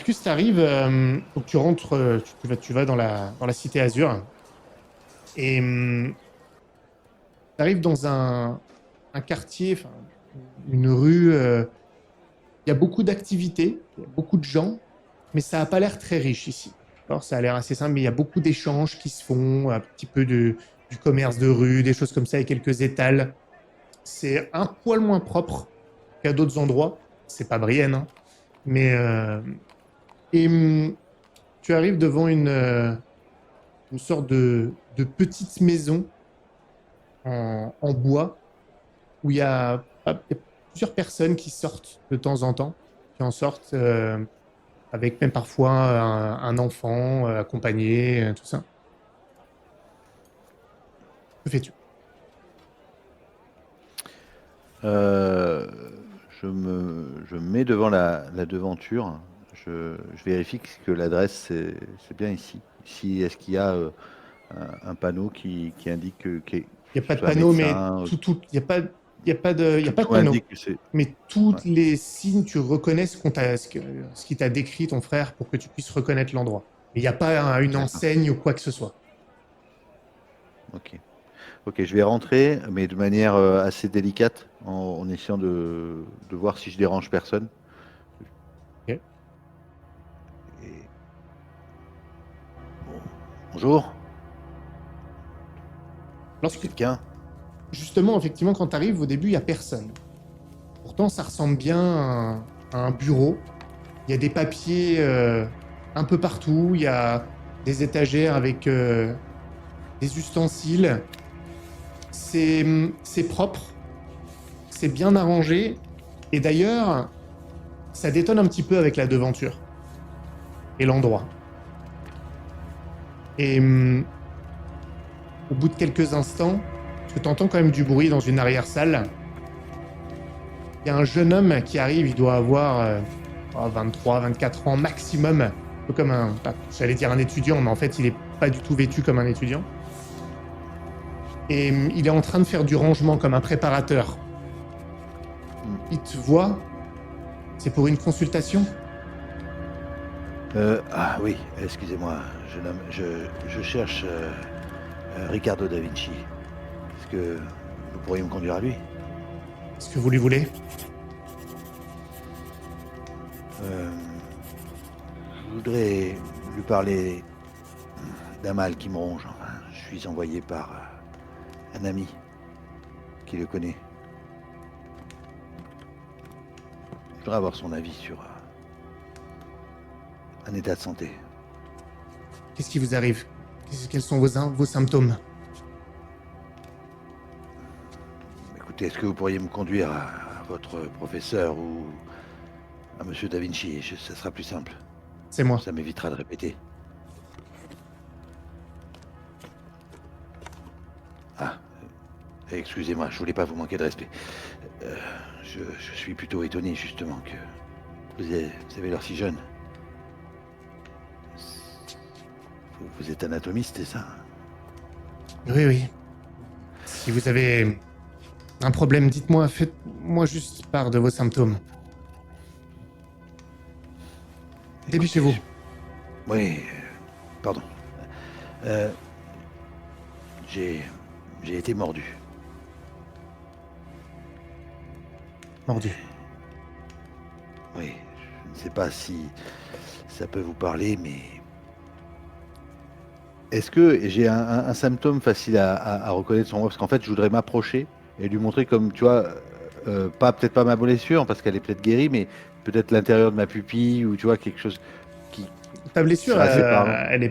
Marcus, tu arrives, donc tu rentres, tu vas dans la cité Azur et tu arrives dans un quartier, enfin, une rue. Il y a beaucoup d'activités, il y a beaucoup de gens, mais ça n'a pas l'air très riche ici. Alors, ça a l'air assez simple, mais il y a beaucoup d'échanges qui se font, un petit peu du commerce de rue, des choses comme ça, et quelques étals. C'est un poil moins propre qu'à d'autres endroits. C'est pas Brienne, hein, mais et tu arrives devant une sorte de petite maison en bois où il y a plusieurs personnes qui sortent de temps en temps, qui en sortent avec même parfois un enfant accompagné, tout ça. Que fais-tu? Euh, je me mets devant la devanture. Je vérifie que l'adresse c'est bien ici. Ici, est-ce qu'il y a un panneau qui indique que Il n'y a pas je de sois un panneau, mais médecin? il y a pas de Tout panneau. indique que c'est. Mais Ouais, tous les signes, tu reconnais ce qui t'a décrit ton frère pour que tu puisses reconnaître l'endroit. Mais il n'y a pas une d'accord. enseigne ou quoi que ce soit. Ok. Ok, je vais rentrer, mais de manière assez délicate, en essayant de voir si je dérange personne. Ok. Et- bon, bonjour, Lorsque, quelqu'un? justement, effectivement, quand tu arrives, au début, il n'y a personne. Pourtant, ça ressemble bien à un bureau. Il y a des papiers un peu partout. Il y a des étagères avec des ustensiles. C'est propre, c'est bien arrangé. Et d'ailleurs, ça détonne un petit peu avec la devanture et l'endroit. Et au bout de quelques instants, parce que tu entends quand même du bruit dans une arrière-salle, il y a un jeune homme qui arrive, il doit avoir 23, 24 ans maximum, un peu comme j'allais dire un étudiant, mais en fait, il est pas du tout vêtu comme un étudiant. Et il est en train de faire du rangement comme un préparateur. Hmm. Il te voit, c'est pour une consultation. Ah oui, excusez-moi, je cherche Riccardo da Vinci. Est-ce que vous pourriez me conduire à lui? Est-ce que vous lui voulez? Euh, je voudrais lui parler d'un mal qui me ronge. Enfin, je suis envoyé par un ami qui le connaît. Je voudrais avoir son avis sur un état de santé. Qu'est-ce qui vous arrive? Quels sont vos symptômes? Écoutez, est-ce que vous pourriez me conduire à votre professeur ou à Monsieur Da Vinci? Ça sera plus simple. C'est moi. Ça m'évitera de répéter. Ah, excusez-moi, je voulais pas vous manquer de respect. Euh, je suis plutôt étonné justement que vous avez l'air si jeune. Vous êtes anatomiste, c'est ça? Oui, oui. Si vous avez un problème, dites-moi, faites-moi juste part de vos symptômes. Écoutez, Dépêchez-vous. oui, pardon. Euh, j'ai j'ai été mordu. Mordu. Oui, je ne sais pas si ça peut vous parler, mais est-ce que j'ai un symptôme facile à reconnaître sur moi? Parce qu'en fait, je voudrais m'approcher et lui montrer comme, tu vois, pas peut-être pas ma blessure, parce qu'elle est peut-être guérie, mais peut-être l'intérieur de ma pupille, ou tu vois, quelque chose qui, Ta qui blessure, serait assez parlant. elle est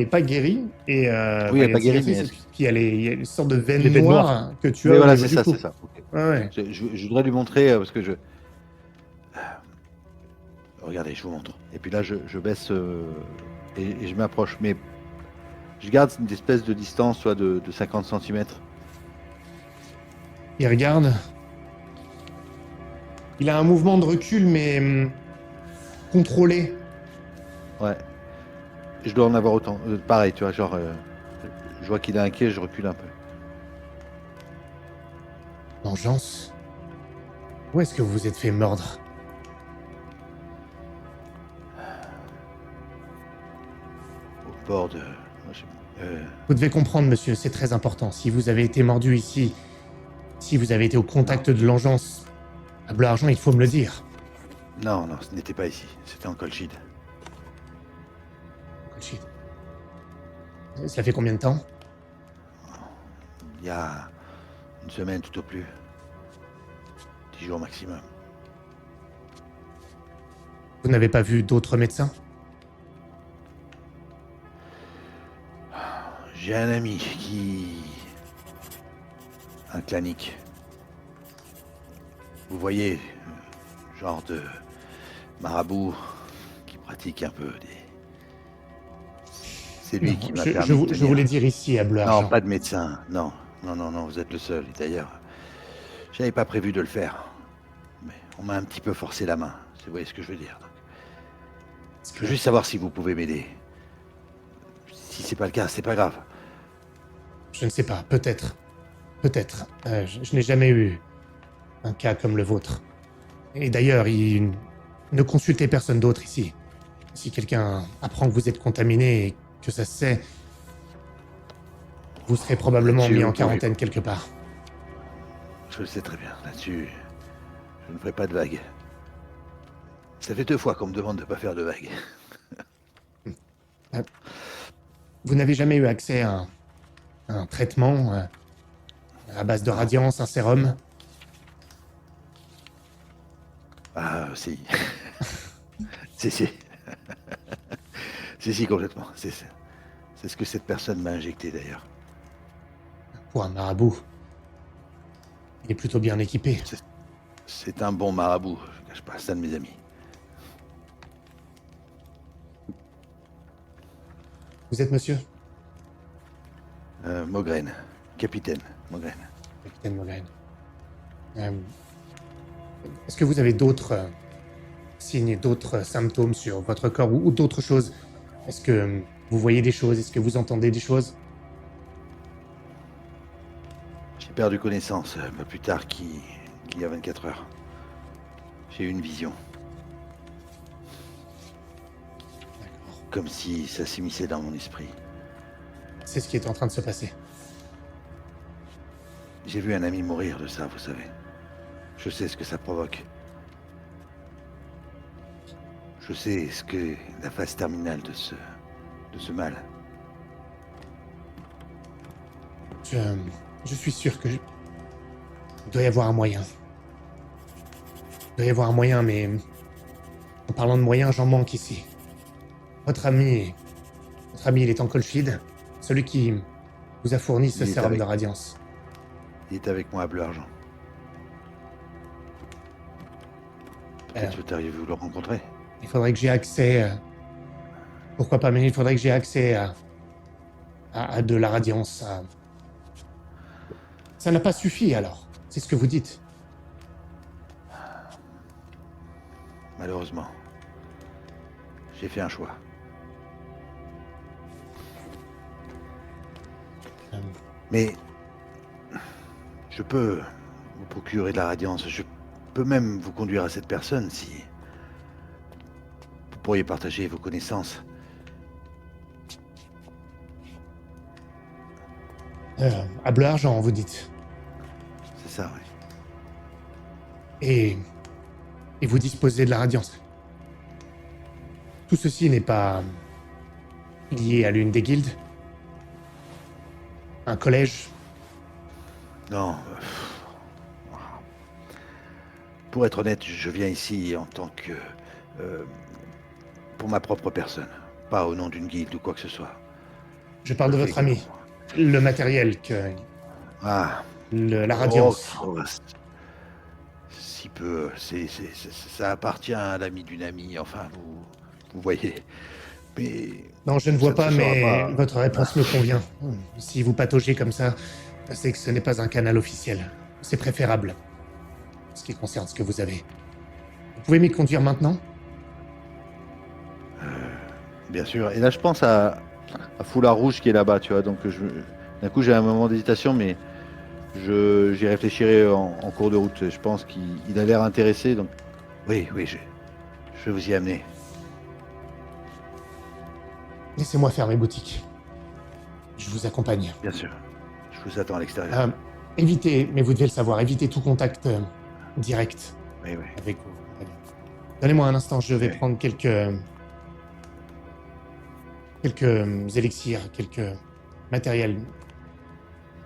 pas guérie. Et Oui, enfin, elle il n'est y a une pas guérie, mais cicatrice et puis il y a une sorte de Les veine veines noires. noire que tu oui, as au voilà, niveau c'est du ça, c'est cou. ça. Ok. Ouais, ouais. Je voudrais lui montrer, parce que regardez, je vous montre. Et puis là, je baisse et je m'approche. Mais je garde une espèce de distance, soit de 50 centimètres. Il regarde. Il a un mouvement de recul, mais contrôlé. Ouais. Je dois en avoir autant. Pareil, tu vois, genre, je vois qu'il est inquiet, je recule un peu. Vengeance. Où est-ce que vous vous êtes fait mordre? rapport de... Vous devez comprendre, monsieur, c'est très important. Si vous avez été mordu ici, si vous avez été au contact de l'engeance à Bleu Argent, il faut me le dire. Non, ce n'était pas ici. C'était en Colchide. Colchide. Ça fait combien de temps? Il y a une semaine tout au plus. 10 jours maximum. Vous n'avez pas vu d'autres médecins? J'ai un ami qui... un clanique. Vous voyez, genre de marabout qui pratique un peu des... C'est lui qui m'a permis de Je tenir. voulais dire ici, à Bleu Argent. Non, pas de médecin. Non, vous êtes le seul. Et d'ailleurs, j'avais pas prévu de le faire. Mais on m'a un petit peu forcé la main. Vous voyez ce que je veux dire. Je veux juste savoir si vous pouvez m'aider. Si c'est pas le cas, c'est pas grave. Je ne sais pas, peut-être. Peut-être. Je n'ai jamais eu un cas comme le vôtre. Et d'ailleurs, ne consultez personne d'autre ici. Si quelqu'un apprend que vous êtes contaminé et que ça se sait, vous serez probablement Là-dessus, mis vous en pouvez- quarantaine quelque part. Je le sais très bien. Là-dessus, je ne ferai pas de vagues. Ça fait 2 fois qu'on me demande de pas faire de vagues. Vous n'avez jamais eu accès à un traitement à base de Non. radiance, un sérum? Ah, si. si. si, complètement. C'est ce que cette personne m'a injecté, d'ailleurs. Pour un marabout. Il est plutôt bien équipé. C'est un bon marabout. Je ne cache pas, c'est un de mes amis. Vous êtes monsieur? Mogren. Capitaine Mogren. Capitaine Morgan. Est-ce que vous avez d'autres signes, d'autres symptômes sur votre corps ou d'autres choses? Est-ce que vous voyez des choses? Est-ce que vous entendez des choses? J'ai perdu connaissance un peu plus tard qu'il y a 24 heures. J'ai eu une vision. D'accord. Comme si ça s'immisçait dans mon esprit. C'est ce qui est en train de se passer. J'ai vu un ami mourir de ça, vous savez. Je sais ce que ça provoque. Je sais ce que la phase terminale de ce mal. Je suis sûr que il doit y avoir un moyen. Il doit y avoir un moyen, mais en parlant de moyens, j'en manque ici. Votre ami, il est en Colchide, celui qui vous a fourni ce Il est sérum avec- de radiance. Il est avec moi à Bleu Argent. Peut-être souhaiteriez-vous le rencontrer? Il faudrait que j'ai accès. Pourquoi pas, mais il faudrait que j'ai accès à de la radiance. Ça n'a pas suffi alors. C'est ce que vous dites. Malheureusement. J'ai fait un choix. Euh, Mais je peux vous procurer de la radiance. Je peux même vous conduire à cette personne si vous pourriez partager vos connaissances. à Bleu Argent, vous dites. C'est ça, oui. Et vous disposez de la radiance. Tout ceci n'est pas lié à l'une des guildes? Un collège? Non. Pour être honnête, je viens ici en tant que... pour ma propre personne. Pas au nom d'une guilde ou quoi que ce soit. Je parle de Je votre fais ami. Le matériel, Ah. la radiance. Oh, si peu. Ça appartient à l'ami d'une amie. Enfin, vous voyez. Mais... Non, je ne vois ça pas, ne se saura mais pas. votre réponse me convient. Si vous pataugez comme ça, c'est que ce n'est pas un canal officiel. C'est préférable. En ce qui concerne ce que vous avez. Vous pouvez m'y conduire maintenant? Bien sûr. Et là, je pense à Foulard Rouge qui est là-bas, tu vois. Donc, d'un coup, j'ai un moment d'hésitation, mais j'y réfléchirai en cours de route. Je pense qu'il a l'air intéressé. Donc, oui, je vais vous y amener. Laissez-moi faire mes boutiques. Je vous accompagne. Bien sûr. Je vous attends à l'extérieur. Évitez, mais vous devez le savoir, évitez tout contact direct Oui. avec vous. Donnez-moi un instant, je vais Oui. prendre quelques élixirs, quelques matériels.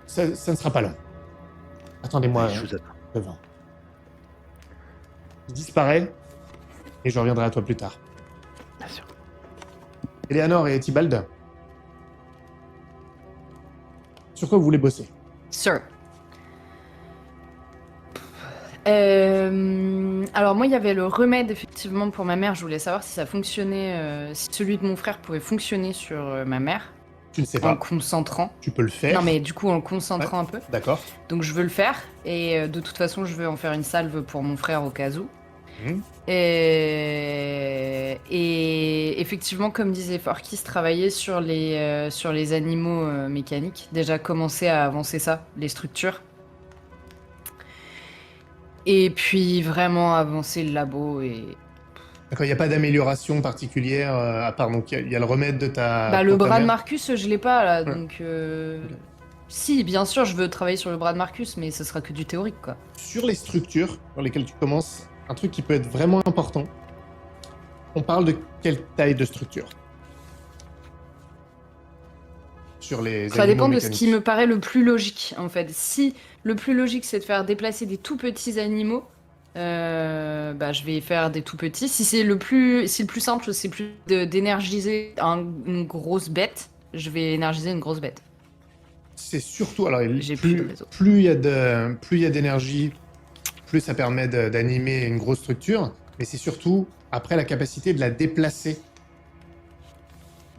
Ça ne sera pas long. Attendez-moi Oui, je vous attends. devant. Je disparais et je reviendrai à toi plus tard. Bien sûr. Eleanor et Tybalt, sur quoi vous voulez bosser? Sir. Alors moi, il y avait le remède effectivement pour ma mère. Je voulais savoir si ça fonctionnait, si celui de mon frère pouvait fonctionner sur ma mère Tu ne sais en pas. concentrant. Tu peux le faire. Non mais du coup en le concentrant un peu. D'accord. Donc je veux le faire et de toute façon je veux en faire une salve pour mon frère au cas où. Mhm. Et effectivement, comme disait Forkis, travailler sur les animaux mécaniques. Déjà commencer à avancer ça, les structures. Et puis vraiment avancer le labo et... D'accord, il n'y a pas d'amélioration particulière à part donc il y a le remède de ta. Bah le pour ta bras de mère. Marcus, je l'ai pas là, Ouais. donc... Ok. Si, bien sûr, je veux travailler sur le bras de Marcus, mais ce sera que du théorique, quoi. Sur les structures dans lesquelles tu commences, un truc qui peut être vraiment important. On parle de quelle taille de structure? Sur les Ça animaux dépend de ce mécaniques. qui me paraît le plus logique, en fait. Si le plus logique, c'est de faire déplacer des tout petits animaux, bah, je vais faire des tout petits. Si le plus simple, c'est plus d'énergiser une grosse bête, je vais énergiser une grosse bête. C'est surtout alors J'ai plus de réseau. plus il y a d'énergie, plus ça permet d'animer une grosse structure, mais c'est surtout après la capacité de la déplacer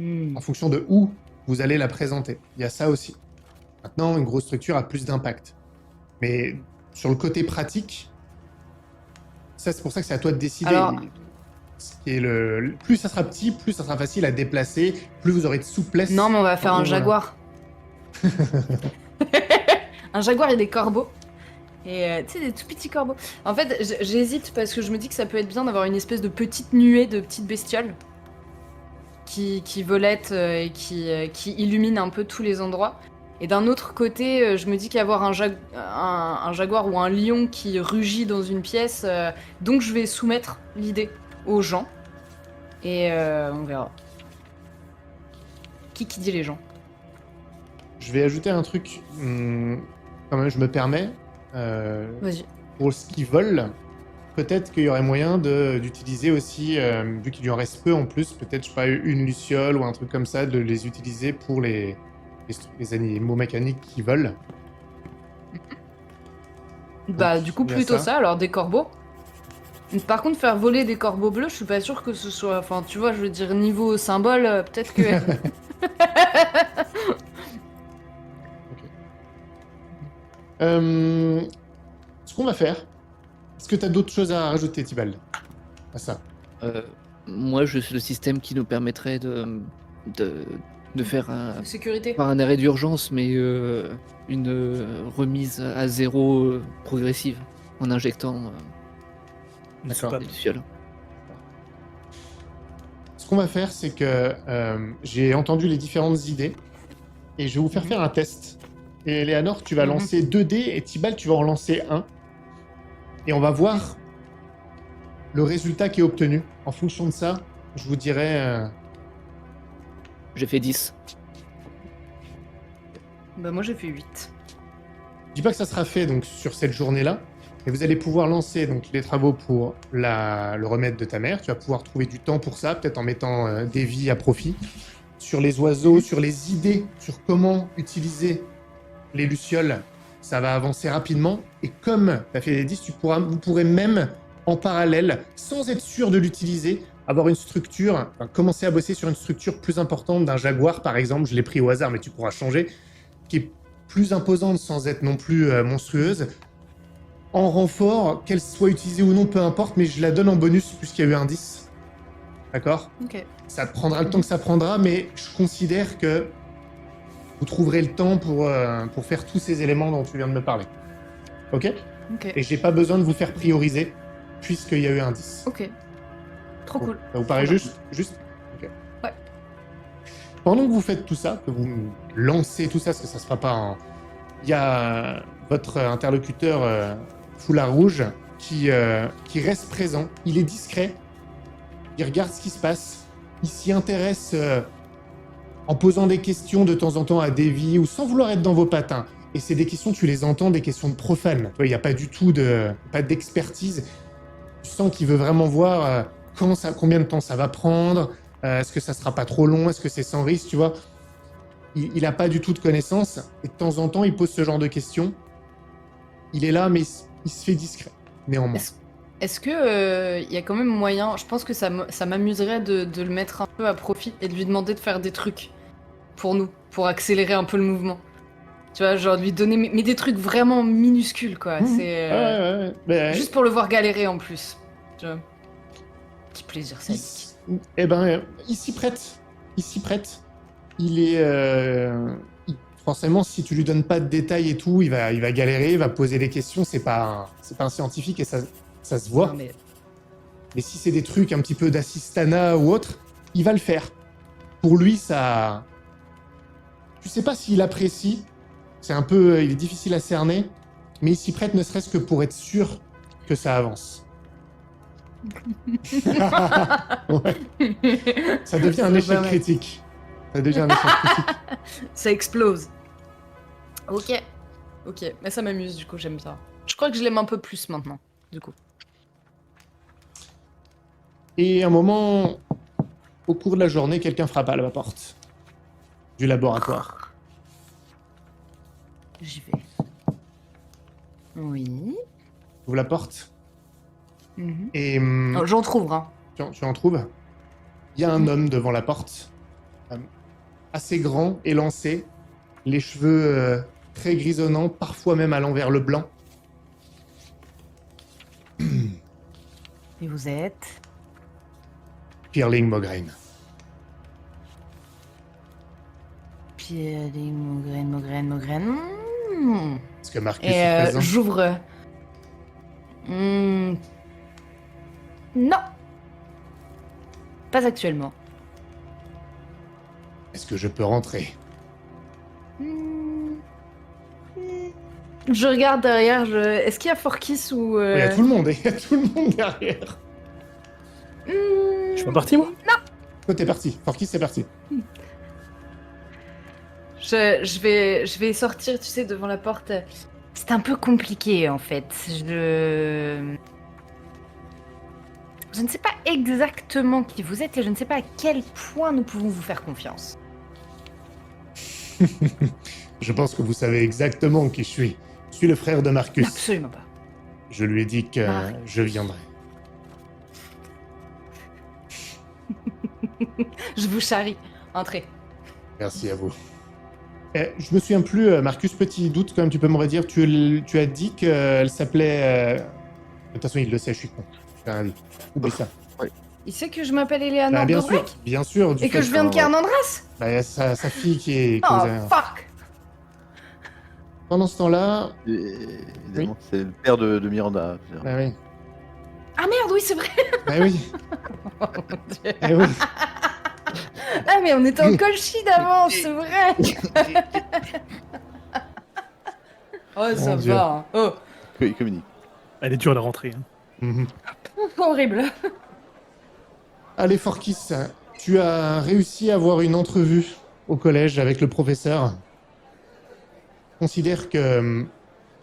en fonction de où vous allez la présenter. Il y a ça aussi. Maintenant, une grosse structure a plus d'impact. Mais sur le côté pratique, ça c'est pour ça que c'est à toi de décider. Alors- Ce qui est plus ça sera petit, plus ça sera facile à déplacer, plus vous aurez de souplesse. Non, mais on va faire un Voilà. jaguar. Un jaguar et des corbeaux. Et tu sais, des tout petits corbeaux. En fait, j'hésite parce que je me dis que ça peut être bien d'avoir une espèce de petite nuée de petites bestioles qui volettent et qui illuminent un peu tous les endroits. Et d'un autre côté, je me dis qu'avoir un jaguar ou un lion qui rugit dans une pièce, donc je vais soumettre l'idée aux gens. Et on verra. Qui dit les gens? Je vais ajouter un truc, quand même, je me permets. Vas-y. Pour ce qui vole, peut-être qu'il y aurait moyen d'utiliser aussi, vu qu'il lui en reste peu en plus, peut-être, je sais pas, une luciole ou un truc comme ça, de les utiliser pour les animaux mécaniques qui volent. Bah, Donc, du coup, il y a plutôt ça. ça, alors des corbeaux. Par contre, faire voler des corbeaux bleus, je suis pas sûre que ce soit. Enfin, tu vois, je veux dire, niveau symbole, peut-être que. Ce qu'on va faire, est-ce que tu as d'autres choses à rajouter, Tybalt, à ça? Moi, je suis le système qui nous permettrait de faire Sécurité. pas un arrêt d'urgence, mais une remise à zéro progressive en injectant D'accord. des lucioles. Ce qu'on va faire, c'est que j'ai entendu les différentes idées et je vais vous faire faire un test. Et Léanor, tu vas lancer 2 dés et Tybalt, tu vas en lancer 1. Et on va voir le résultat qui est obtenu. En fonction de ça, je vous dirai... J'ai fait 10. Bah, moi, j'ai fait 8. Je dis pas que ça sera fait donc, sur cette journée-là, mais vous allez pouvoir lancer donc, les travaux pour le remède de ta mère. Tu vas pouvoir trouver du temps pour ça, peut-être en mettant des vies à profit. Sur les oiseaux, sur les idées, sur comment utiliser les lucioles, ça va avancer rapidement. Et comme tu as fait les 10, vous pourrez même, en parallèle, sans être sûr de l'utiliser, avoir une structure, commencer à bosser sur une structure plus importante d'un jaguar, par exemple. Je l'ai pris au hasard, mais tu pourras changer, qui est plus imposante sans être non plus monstrueuse. En renfort, qu'elle soit utilisée ou non, peu importe, mais je la donne en bonus puisqu'il y a eu un 10. D'accord ? Ok. Ça prendra le temps que ça prendra, mais je considère que vous trouverez le temps pour faire tous ces éléments dont tu viens de me parler. Ok ? Ok. Et j'ai pas besoin de vous faire prioriser puisqu'il y a eu un 10. Ok. Trop cool. Ça vous paraît Trop juste ? Ok. Ouais. pendant que vous faites tout ça, que vous lancez tout ça, parce que ça se fera pas en... Il y a votre interlocuteur foulard rouge qui reste présent. Il est discret. Il regarde ce qui se passe. Il s'y intéresse en posant des questions de temps en temps à Davy ou sans vouloir être dans vos patins. Et c'est des questions, tu les entends, des questions de profanes. Il n'y a pas du tout pas d'expertise. Tu sens qu'il veut vraiment voir combien de temps ça va prendre. Est-ce que ça sera pas trop long? Est-ce que c'est sans risque, tu vois? Il a pas du tout de connaissances. Et de temps en temps, il pose ce genre de questions. Il est là, mais il se fait discret, néanmoins. Est-ce que y a quand même moyen, je pense que ça m'amuserait de le mettre un peu à profit et de lui demander de faire des trucs pour nous, pour accélérer un peu le mouvement. Tu vois, genre lui donner mais des trucs vraiment minuscules, quoi. C'est Ouais. Mais, juste pour le voir galérer en plus. Tu vois. Petit plaisir sadique. Il s'y prête. Il s'y prête. Il est... forcément, si tu lui donnes pas de détails et tout, il va galérer, il va poser des questions. C'est pas un scientifique et ça se voit. Non, mais... Mais si c'est des trucs un petit peu d'assistanat ou autre, il va le faire. Pour lui, ça... Tu sais pas s'il apprécie. C'est un peu... il est difficile à cerner. Mais il s'y prête ne serait-ce que pour être sûr que ça avance. Ouais. Ça devient un échec critique. Ça explose. Ok. Mais ça m'amuse, du coup, j'aime ça. Je crois que je l'aime un peu plus maintenant, du coup. Et un moment, au cours de la journée, quelqu'un frappe à la porte du laboratoire. J'y vais. Oui. Ouvre la porte Mhm. et Oh, j'en trouve, hein. tu en trouves. Il y a un homme devant la porte, assez grand, élancé, les cheveux très grisonnants, parfois même allant vers le blanc. Et vous êtes... Pirling Mograine. Pierre Maugraine. Est-ce que Marcus Et est présent? j'ouvre... Non. Pas actuellement. Est-ce que je peux rentrer? Je regarde derrière, est-ce qu'il y a Forkis ou... Il y a tout le monde, il y a tout le monde derrière. Je suis pas parti, moi? Toi, t'es parti. Forkis, c'est parti. Je vais sortir, tu sais, devant la porte. C'est un peu compliqué, en fait. Je ne sais pas exactement qui vous êtes et je ne sais pas à quel point nous pouvons vous faire confiance. Je pense que vous savez exactement qui je suis. Je suis le frère de Marcus. Absolument pas. Je lui ai dit que Marc. je viendrais. Je vous charrie. Entrez. Merci à vous. Je me souviens plus, Marcus, petit doute quand même, tu peux me redire, tu as dit qu'elle s'appelait... De toute façon, il le sait, je suis con. Oublie ça. Il sait que je m'appelle Eleanor Bien sûr, Dobrek bien sûr. et que je viens de Carnandras. Bah, y a sa fille qui est... Oh, fuck. Pendant ce temps-là... Évidemment, c'est le père de Miranda. Bah oui. Ah merde, oui, c'est vrai. Bah oui. Oh mon dieu. Eh oui. Ah mais on était en colchi d'avance, c'est vrai. Oh, ça Mon Dieu. va. Hein. Oh, Il communique. Elle est dure la rentrée. Hein. Mhm. horrible. Allez, Forkis, tu as réussi à avoir une entrevue au collège avec le professeur. Considère que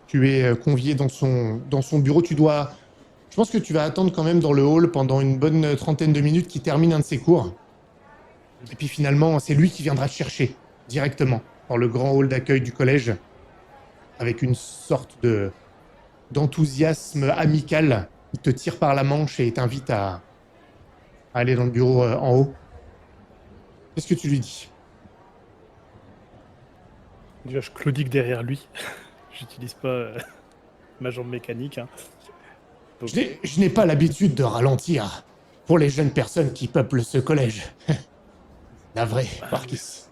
tu es convié dans son bureau. Je pense que tu vas attendre quand même dans le hall pendant une bonne trentaine de minutes qu'il termine un de ses cours. Et puis finalement, c'est lui qui viendra te chercher directement dans le grand hall d'accueil du collège avec une sorte d'enthousiasme amical. Il te tire par la manche et t'invite à aller dans le bureau en haut. Qu'est-ce que tu lui dis? Déjà, je claudique derrière lui. J'utilise pas ma jambe mécanique. Hein. Donc, Je n'ai pas l'habitude de ralentir pour les jeunes personnes qui peuplent ce collège. La vraie, Marcus.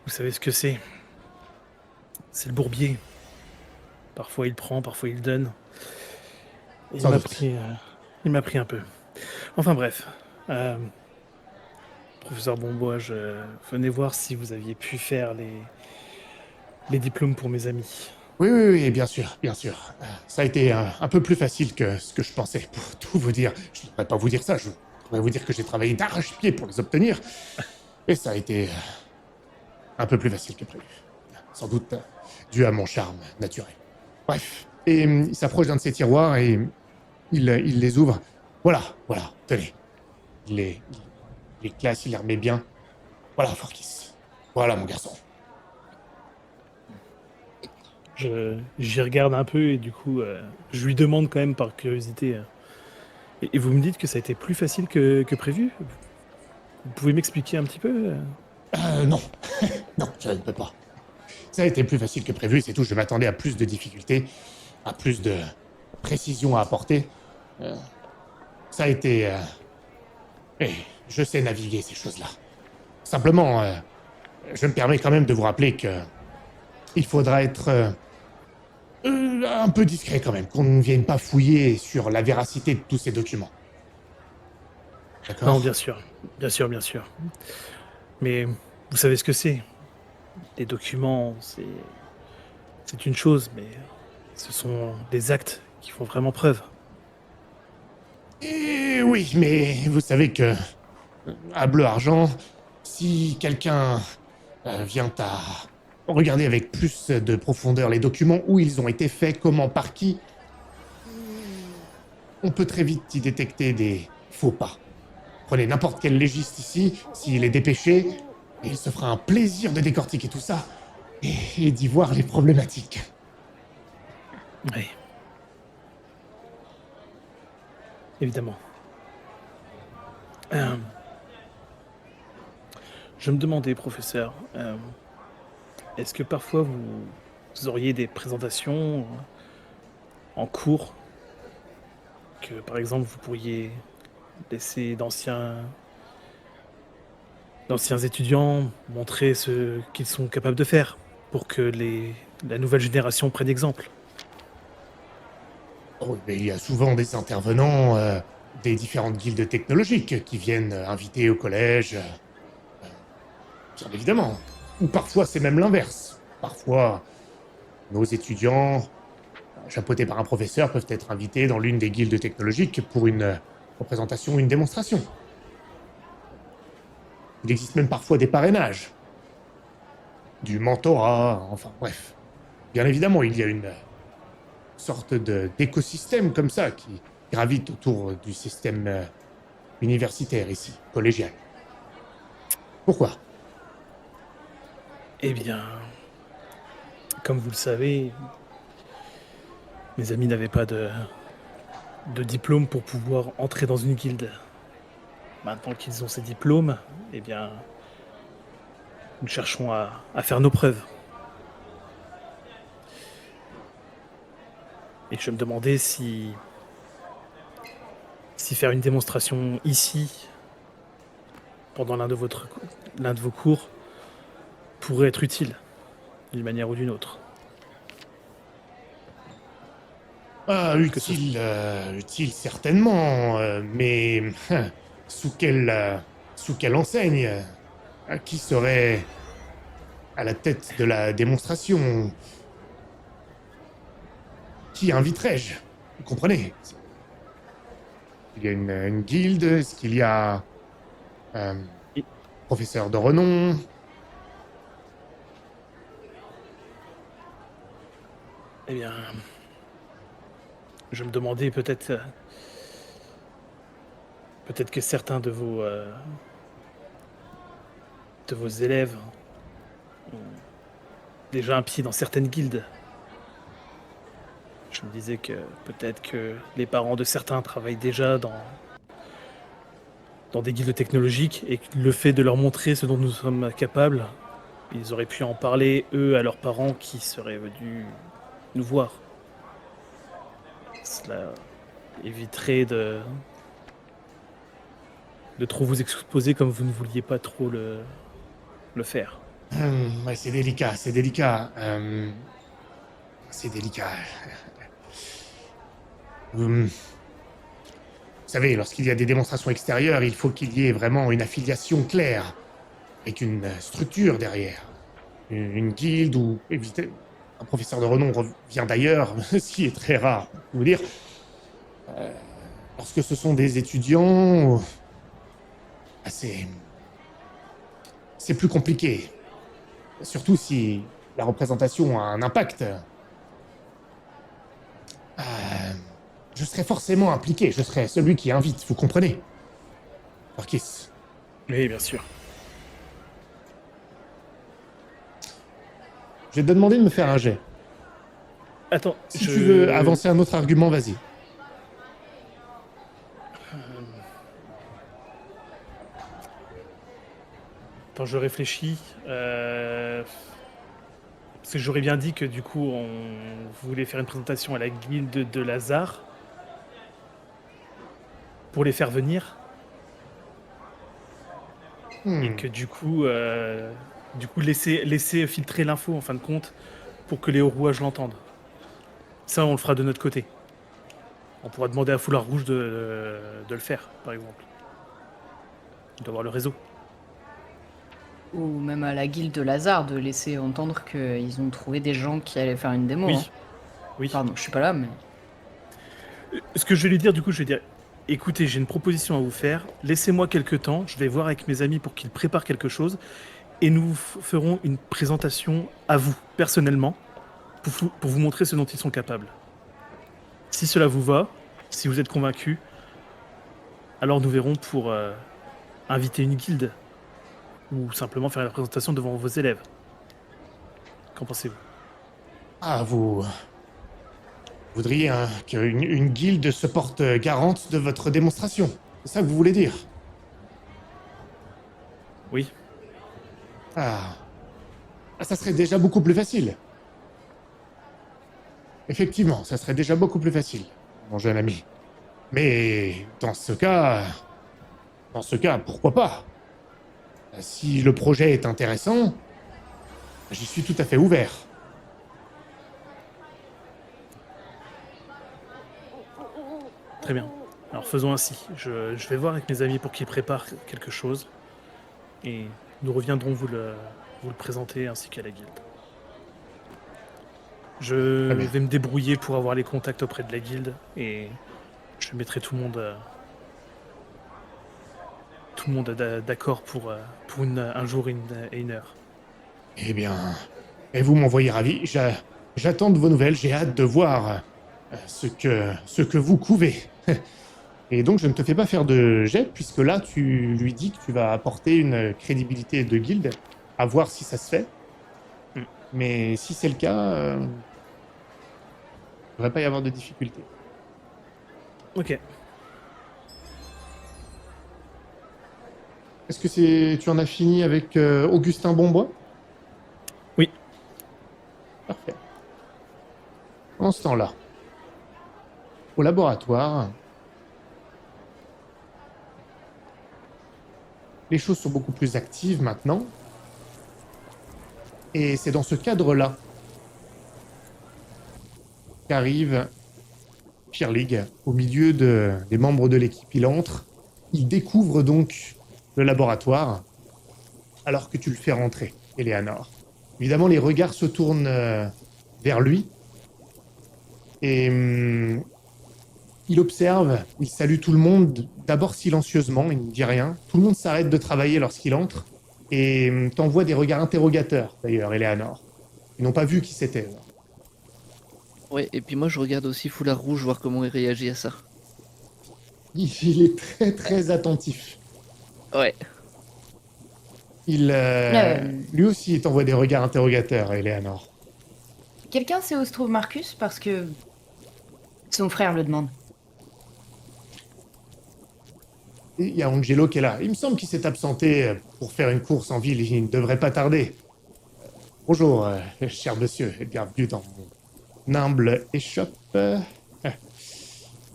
vous savez ce que c'est? C'est le bourbier. Parfois il prend, parfois il donne. Et Sans doute. il m'a pris un peu. Enfin bref. Professeur Bombois, je venais voir si vous aviez pu faire les diplômes pour mes amis. Oui, oui, oui, bien sûr, bien sûr. Ça a été un peu plus facile que ce que je pensais, pour tout vous dire. Je ne devrais pas vous dire ça, je devrais vous dire que j'ai travaillé d'arrache-pied pour les obtenir. Et ça a été un peu plus facile que prévu. Sans doute dû à mon charme naturel. Bref. Et il s'approche d'un de ses tiroirs et il les ouvre. Voilà, voilà, tenez. Il les classe, il les remet bien. Voilà, Forkis. Voilà, mon garçon. J'y regarde un peu et du coup, je lui demande quand même par curiosité. Et vous me dites que ça a été plus facile que prévu? Vous pouvez m'expliquer un petit peu? Non. Non, je ne peux pas. Ça a été plus facile que prévu, c'est tout. Je m'attendais à plus de difficultés, à plus de précision à apporter. Ça a été... Et je sais naviguer ces choses-là. Simplement, je me permets quand même de vous rappeler que il faudra être un peu discret quand même, qu'on ne vienne pas fouiller sur la véracité de tous ces documents. D'accord? Non, bien sûr. Bien sûr, bien sûr. Mais vous savez ce que c'est? Les documents, c'est une chose, mais ce sont des actes qui font vraiment preuve. Et oui, mais vous savez que à Bleu Argent, si quelqu'un vient à regarder avec plus de profondeur les documents, où ils ont été faits, comment, par qui, on peut très vite y détecter des faux pas. Prenez n'importe quel légiste ici, s'il est dépêché, et il se fera un plaisir de décortiquer tout ça et d'y voir les problématiques. Oui. Évidemment. Je me demandais, professeur, est-ce que parfois vous auriez des présentations en cours que, par exemple, vous pourriez laisser d'anciens étudiants montrer ce qu'ils sont capables de faire pour que la nouvelle génération prenne exemple? Oh, mais il y a souvent des intervenants des différentes guildes technologiques qui viennent inviter au collège. Bien évidemment. Ou parfois c'est même l'inverse. Parfois, nos étudiants, chapeautés par un professeur, peuvent être invités dans l'une des guildes technologiques pour une représentation ou une démonstration. Il existe même parfois des parrainages. Du mentorat, enfin bref. Bien évidemment, il y a une sorte d'écosystème comme ça qui gravite autour du système universitaire ici, collégial. Pourquoi? Eh bien, comme vous le savez, mes amis n'avaient pas de diplôme pour pouvoir entrer dans une guilde. Maintenant qu'ils ont ces diplômes, eh bien, nous cherchons à faire nos preuves. Et je me demandais si faire une démonstration ici, pendant l'un de vos cours, pourrait être utile, d'une manière ou d'une autre. Utile certainement, mais sous quelle enseigne? Qui serait à la tête de la démonstration? Qui inviterais-je? Vous comprenez? Il y a une guilde, est-ce qu'il y a un Et- professeur de renom? Eh bien, je me demandais peut-être que certains de vos élèves ont déjà un pied dans certaines guildes. Je me disais que peut-être que les parents de certains travaillent déjà dans des guildes technologiques et que le fait de leur montrer ce dont nous sommes capables, ils auraient pu en parler, eux, à leurs parents qui seraient venus nous voir. Cela éviterait de trop vous exposer comme vous ne vouliez pas trop le faire. Ouais, c'est délicat, c'est délicat. C'est délicat. Hum, savez, lorsqu'il y a des démonstrations extérieures, il faut qu'il y ait vraiment une affiliation claire, avec une structure derrière. Une guilde ou éviter un professeur de renom revient d'ailleurs, ce qui est très rare, pour vous dire. Lorsque ce sont des étudiants, bah, c'est plus compliqué. Surtout si la représentation a un impact. Je serai forcément impliqué, je serai celui qui invite, vous comprenez? Marquis. Oui, bien sûr. Je vais te demander de me faire un jet. Attends, Si tu veux avancer un autre argument, vas-y. Attends, je réfléchis. Parce que j'aurais bien dit que du coup, on voulait faire une présentation à la guilde de Lazare pour les faire venir. Et que du coup laisser filtrer l'info en fin de compte pour que les hauts rouages l'entendent. Ça, on le fera de notre côté. On pourra demander à Foulard Rouge de le faire, par exemple. Il doit avoir le réseau. Ou même à la guilde de Lazare de laisser entendre qu'ils ont trouvé des gens qui allaient faire une démo. Oui. Hein. Oui. Pardon, je suis pas là, mais... Ce que je vais lui dire, du coup, je vais dire, écoutez, j'ai une proposition à vous faire. Laissez-moi quelques temps. Je vais voir avec mes amis pour qu'ils préparent quelque chose. Et nous ferons une présentation à vous, personnellement, pour vous montrer ce dont ils sont capables. Si cela vous va, si vous êtes convaincus, alors nous verrons pour inviter une guilde. Ou simplement faire la présentation devant vos élèves. Qu'en pensez-vous? Ah, vous voudriez qu'une guilde se porte garante de votre démonstration. C'est ça que vous voulez dire? Oui. Ah, ça serait déjà beaucoup plus facile. Effectivement, ça serait déjà beaucoup plus facile, mon jeune ami. Mais dans ce cas, pourquoi pas? Si le projet est intéressant, j'y suis tout à fait ouvert. Très bien. Alors faisons ainsi. Je vais voir avec mes amis pour qu'ils préparent quelque chose. Et nous reviendrons vous le présenter ainsi qu'à la guilde. Je vais me débrouiller pour avoir les contacts auprès de la guilde et je mettrai tout le monde d'accord pour un jour et une heure. Eh bien, et vous m'envoyez ravi. J'attends de vos nouvelles. J'ai hâte de voir ce que vous couvez. Et donc, je ne te fais pas faire de jet, puisque là, tu lui dis que tu vas apporter une crédibilité de guilde, à voir si ça se fait. Mais si c'est le cas, il ne devrait pas y avoir de difficulté. Ok. Est-ce que tu en as fini avec Augustin Bonbois? Oui. Parfait. En ce temps-là, au laboratoire, les choses sont beaucoup plus actives maintenant. Et c'est dans ce cadre-là qu'arrive Firlig au milieu des membres de l'équipe. Il entre, il découvre donc le laboratoire alors que tu le fais rentrer, Eleanor. Évidemment, les regards se tournent vers lui et il observe, il salue tout le monde, d'abord silencieusement, il ne dit rien. Tout le monde s'arrête de travailler lorsqu'il entre et t'envoie des regards interrogateurs, d'ailleurs, Eleanor. Ils n'ont pas vu qui c'était. Ouais, et puis moi je regarde aussi Foulard Rouge, voir comment il réagit à ça. Il est très très attentif. Ouais. Lui aussi, il t'envoie des regards interrogateurs, Eleanor. Quelqu'un sait où se trouve Marcus? Parce que son frère le demande. Il y a Angelo qui est là. Il me semble qu'il s'est absenté pour faire une course en ville. Il ne devrait pas tarder. Bonjour, cher monsieur. Bienvenue dans mon humble échoppe.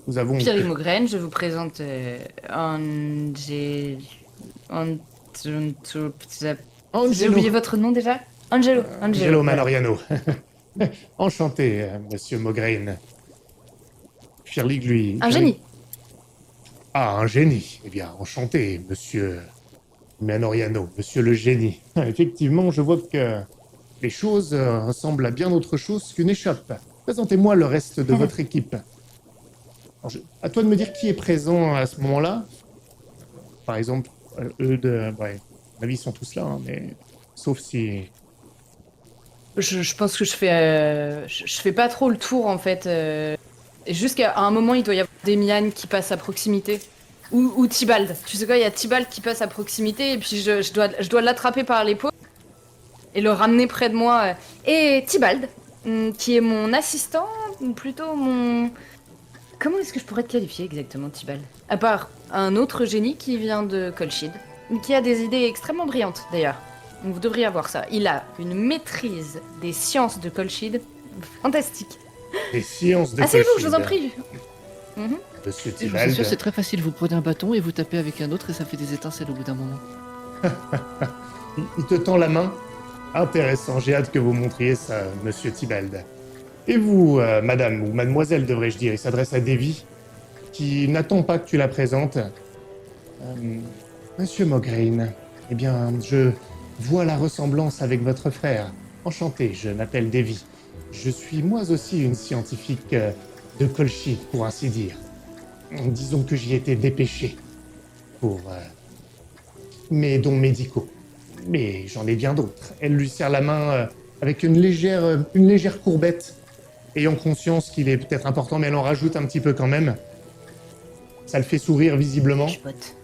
Nous avons... Pierre Mogren, je vous présente J'ai oublié votre nom déjà? Angelo Maloriano. Enchanté, monsieur Mograine. Firlig, lui... Un génie. Ah, un génie. Eh bien, enchanté, monsieur Manoriano, monsieur le génie. Effectivement, je vois que les choses ressemblent à bien autre chose qu'une échoppe. Présentez-moi le reste de votre équipe. Alors, à toi de me dire qui est présent à ce moment-là. Par exemple, eux de... Ouais, à mon avis, ils sont tous là, hein, mais... Sauf si... Je pense que je fais pas trop le tour en fait. Jusqu'à un moment, il doit y avoir Demian qui passe à proximité. Ou Tibald. Tu sais quoi, il y a Tibald qui passe à proximité et puis je dois l'attraper par l'épaule et le ramener près de moi. Et Tibald, qui est mon assistant, ou plutôt mon... Comment est-ce que je pourrais te qualifier exactement, Tibald? À part un autre génie qui vient de Colchide, qui a des idées extrêmement brillantes d'ailleurs. Donc vous devriez avoir ça. Il a une maîtrise des sciences de Colchide fantastique. Les sciences de Asseyez-vous, je Colchide. vous en prie. Mhm. Monsieur Et je vous assure, Tibald. c'est très facile. Vous prenez un bâton et vous tapez avec un autre et ça fait des étincelles au bout d'un moment. Il te tend la main. Intéressant, j'ai hâte que vous montriez ça, monsieur Tibald. Et vous, madame, ou mademoiselle, devrais-je dire, il s'adresse à Davy, qui n'attend pas que tu la présentes. Monsieur Mograine, eh bien, je vois la ressemblance avec votre frère. Enchanté, je m'appelle Davy. Je suis moi aussi une scientifique de Colchide, pour ainsi dire. Disons que j'y étais dépêché pour mes dons médicaux. Mais j'en ai bien d'autres. Elle lui serre la main avec une légère courbette, ayant conscience qu'il est peut-être important, mais elle en rajoute un petit peu quand même. Ça le fait sourire visiblement. Je pote.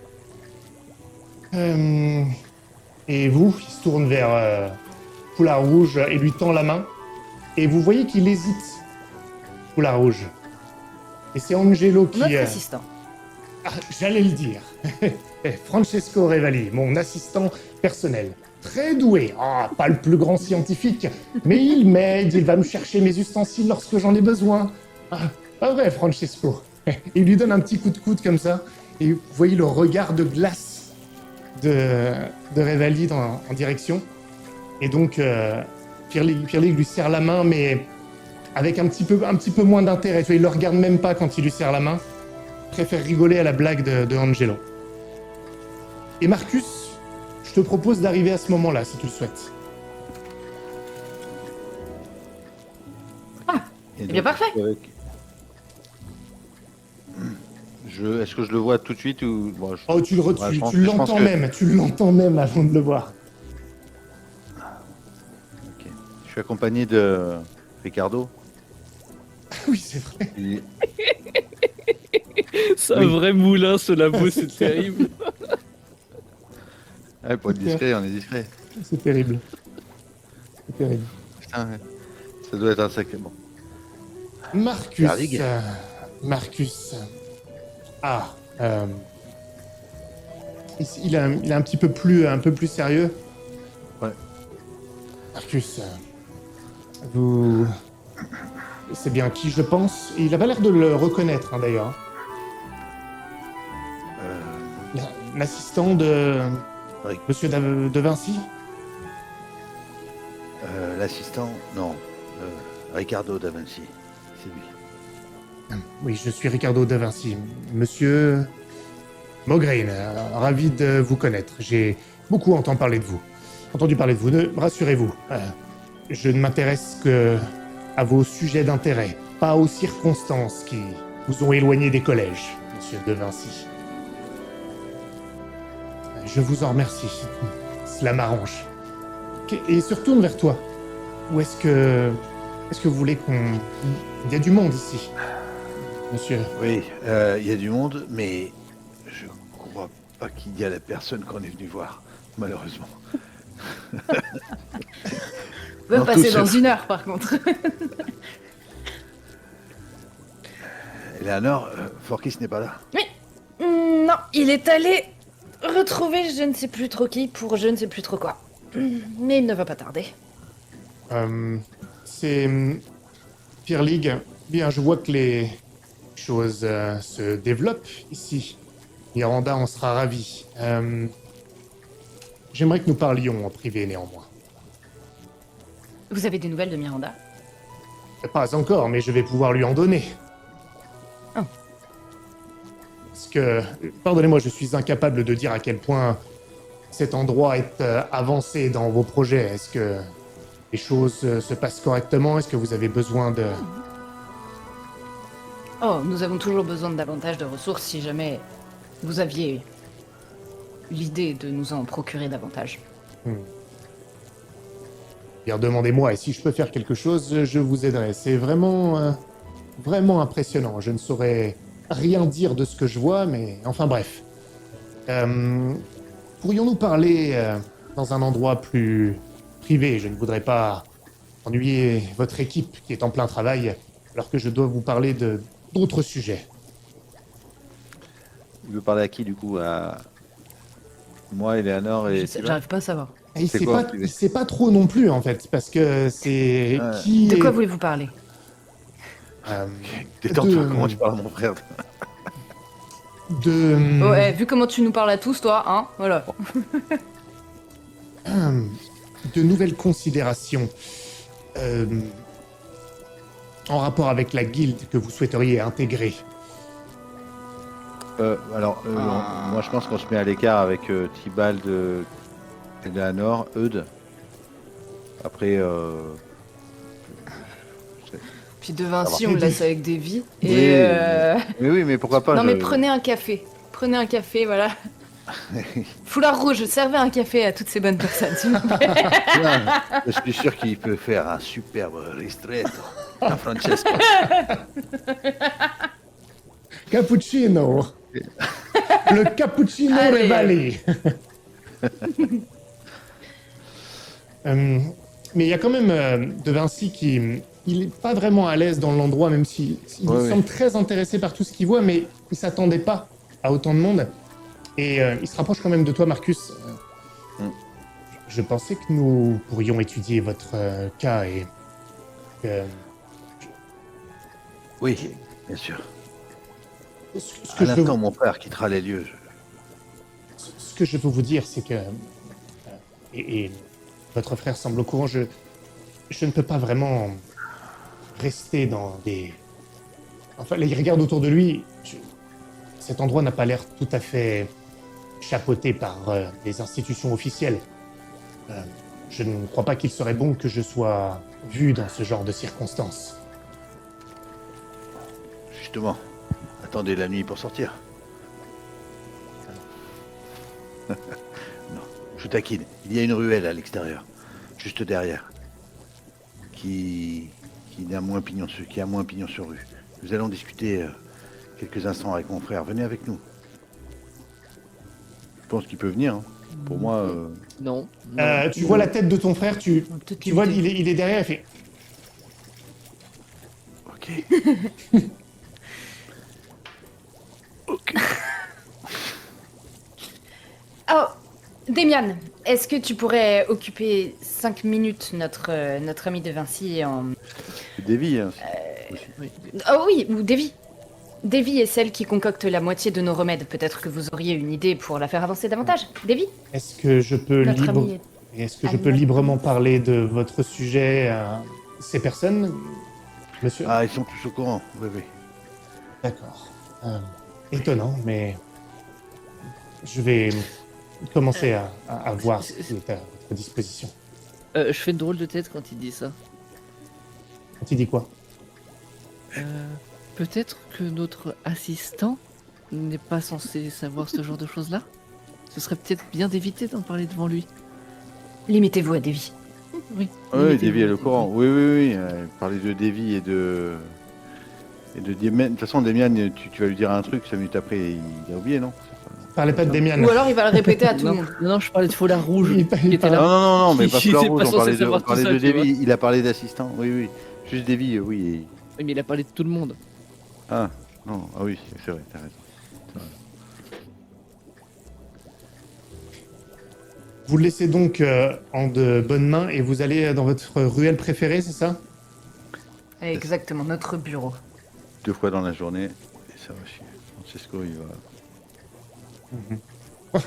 Et vous, il se tourne vers Foulard Rouge et lui tend la main. Et vous voyez qu'il hésite, Foulard Rouge. Et c'est Angelo qui... Notre assistant. Ah, j'allais le dire. Francesco Revali, mon assistant personnel. Très doué. Ah, pas le plus grand scientifique, mais il m'aide, il va me chercher mes ustensiles lorsque j'en ai besoin. Ah, pas vrai, Francesco. Il lui donne un petit coup de coude comme ça, et vous voyez le regard de glace de Revali en direction. Et donc, Pirlig lui serre la main, mais avec un petit peu moins d'intérêt. Tu vois, il le regarde même pas quand il lui serre la main. Il préfère rigoler à la blague de Angelo. Et Marcus, je te propose d'arriver à ce moment-là, si tu le souhaites. Et bien, parfait. Est-ce que je le vois tout de suite ou... Bon, Oh, tu l'entends même avant de le voir. Ok. Je suis accompagné de Ricardo. Oui, c'est vrai. Il- C'est Oui. un vrai moulin, ce labo, c'est terrible. Ouais, pour être discret, on est discret. C'est terrible. C'est terrible. Putain, ouais. Ça doit être un sacré... Bon. Marcus. Pirlig. Marcus. Ah. Il est un petit peu plus sérieux. Ouais. Marcus. Vous... C'est bien qui je pense. Et il a pas l'air de le reconnaître, hein, d'ailleurs. L'assistant de... Oui. Monsieur de Vinci. L'assistant, non. Ricardo da Vinci. C'est lui. Oui, je suis Ricardo da Vinci. Monsieur Mograine, ravi de vous connaître. J'ai beaucoup entendu parler de vous. Rassurez-vous, je ne m'intéresse que à vos sujets d'intérêt, pas aux circonstances qui vous ont éloigné des collèges, monsieur de Vinci. Je vous en remercie. Cela m'arrange. Et il se retourne vers toi. Où est-ce que vous voulez qu'on... Il y a du monde ici, monsieur. Oui, il y a du monde, mais je crois pas qu'il y a la personne qu'on est venu voir, malheureusement. On va Dans passer tout dans ce- 1 heure par contre. Eleanor, Forkis n'est pas là. Non, il est allé retrouver je ne sais plus trop qui pour je ne sais plus trop quoi. Mais il ne va pas tarder. C'est Pirlig. Bien, je vois que les choses se développent ici. Miranda en sera ravie. J'aimerais que nous parlions en privé néanmoins. Vous avez des nouvelles de Miranda? Pas encore, mais je vais pouvoir lui en donner. Oh. Parce que, pardonnez-moi, je suis incapable de dire à quel point cet endroit est avancé dans vos projets. Est-ce que les choses se passent correctement? Est-ce que vous avez besoin de... Oh, nous avons toujours besoin de davantage de ressources si jamais vous aviez l'idée de nous en procurer davantage. Bien, demandez-moi, et si je peux faire quelque chose, je vous aiderai. C'est vraiment, vraiment impressionnant. Je ne saurais rien dire de ce que je vois, mais enfin bref. Pourrions-nous parler dans un endroit plus privé? Je ne voudrais pas ennuyer votre équipe qui est en plein travail, alors que je dois vous parler d'autres sujets. Il veut parler à qui, du coup? À moi, Eleanor et Sylvain? J'arrive pas à savoir. Et il C'est sait quoi, pas, privé? il sait pas trop non plus, en fait, parce que c'est... Ouais. Qui De quoi est- voulez-vous parler? Détends-toi, comment tu parles à mon frère? de... Ouais, vu comment tu nous parles à tous, toi, hein, voilà. de nouvelles considérations en rapport avec la guilde que vous souhaiteriez intégrer. Moi, je pense qu'on se met à l'écart avec Tibald, Eleanor, Eudes. Après, Puis de Vinci, va. on le laisse avec des vies. Oui, Et mais oui, mais pourquoi pas? non mais prenez un café. Prenez un café, voilà. Foulard rouge, servez un café à toutes ces bonnes personnes, s'il vous plaît. Tiens, je suis sûr qu'il peut faire un superbe ristretto à Francesco. Cappuccino. Le cappuccino Allez. Revali. Mais il y a quand même De Vinci qui... Il n'est pas vraiment à l'aise dans l'endroit, même s'il Ouais, semble très intéressé par tout ce qu'il voit, mais il ne s'attendait pas à autant de monde. Et il se rapproche quand même de toi, Marcus. Je pensais que nous pourrions étudier votre cas et... Oui, bien sûr. ce que À je veux l'instant, mon frère quittera les lieux. Ce que je veux vous dire, c'est que... et votre frère semble au courant, je ne peux pas vraiment rester dans des... Enfin, là, il regarde autour de lui. Cet endroit n'a pas l'air tout à fait chapeauté par des institutions officielles. Je ne crois pas qu'il serait bon que je sois vu dans ce genre de circonstances. Justement, attendez la nuit pour sortir. Non, je taquine. Il y a une ruelle à l'extérieur, juste derrière, qui a moins pignon sur rue. Nous allons discuter quelques instants avec mon frère. Venez avec nous. Je pense qu'il peut venir. Hein. Pour moi, Non. Tu vois la tête de ton frère, tu Peut-être vois, l'éviter. il est derrière, il fait... ok. Ok. Oh, Demian, est-ce que tu pourrais occuper 5 minutes notre ami de Vinci en... C'est Davy. Hein. Oh oui, ou Davy. Davy est celle qui concocte la moitié de nos remèdes. Peut-être que vous auriez une idée pour la faire avancer davantage. Davy, Est-ce que je peux notre ami... Est-ce que je peux librement parler de votre sujet à ces personnes, monsieur? Ah, ils sont tous au courant. Oui, oui. D'accord. Étonnant, mais je vais commencer à voir ce qui est à votre disposition. Je fais une drôle de tête quand il dit ça. Quand il dit quoi? Peut-être que notre assistant n'est pas censé savoir ce genre de choses-là. Ce serait peut-être bien d'éviter d'en parler devant lui. Limitez-vous à Davy. Oui. Oui, Davy est au courant. Oui, oui, oui. Parler de Davy et de Demian. De toute façon, Demian, tu vas lui dire un truc, 5 minutes après, il a oublié, non? Parlez pas de Demian. Ou alors il va le répéter à tout le Non, monde. non, je parlais de Foulard Rouge. Il qui était parle- là. Non, mais pas Il Fleur était Rouge, pas on censé parlait savoir on tout parlait ça, de tu vois. Davy, il a parlé d'assistant, oui, oui. Juste Davy, oui. Oui, mais il a parlé de tout le monde. Ah, non, ah oui, c'est vrai, t'as raison. Vous le laissez donc en de bonnes mains et vous allez dans votre ruelle préférée, c'est ça? Exactement, notre bureau. 2 fois dans la journée, et ça va chier. Francesco, il va... On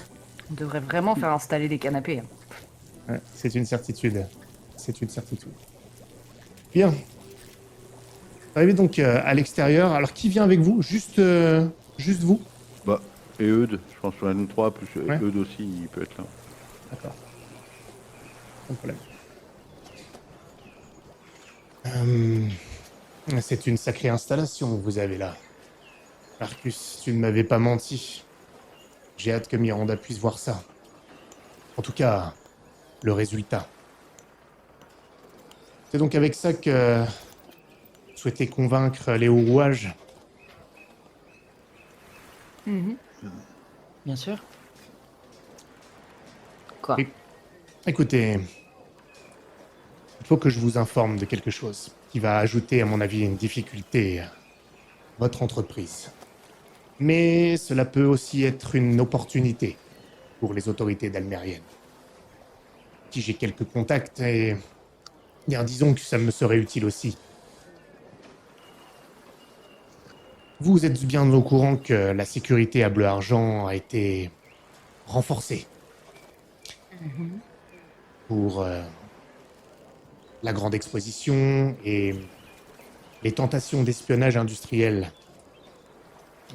devrait vraiment faire installer des canapés. hein. Ouais, c'est une certitude. C'est une certitude. Bien. Vous arrivez donc à l'extérieur. Alors, qui vient avec vous? Juste vous? Bah, et Eudes, je pense qu'on a nous trois, plus Ouais. Eudes aussi, il peut être là. D'accord. Pas de problème. Euh, c'est une sacrée installation que vous avez là. Marcus, tu ne m'avais pas menti. J'ai hâte que Miranda puisse voir ça. En tout cas, le résultat. C'est donc avec ça que vous souhaitez convaincre les hauts rouages. Mhm. Bien sûr. Quoi? Oui. Écoutez, il faut que je vous informe de quelque chose qui va ajouter, à mon avis, une difficulté à votre entreprise. Mais cela peut aussi être une opportunité pour les autorités dalmériennes. Si j'ai quelques contacts et bien, disons que ça me serait utile aussi. Vous êtes bien au courant que la sécurité à Bleu Argent a été renforcée Mhm. pour la grande exposition et les tentations d'espionnage industriel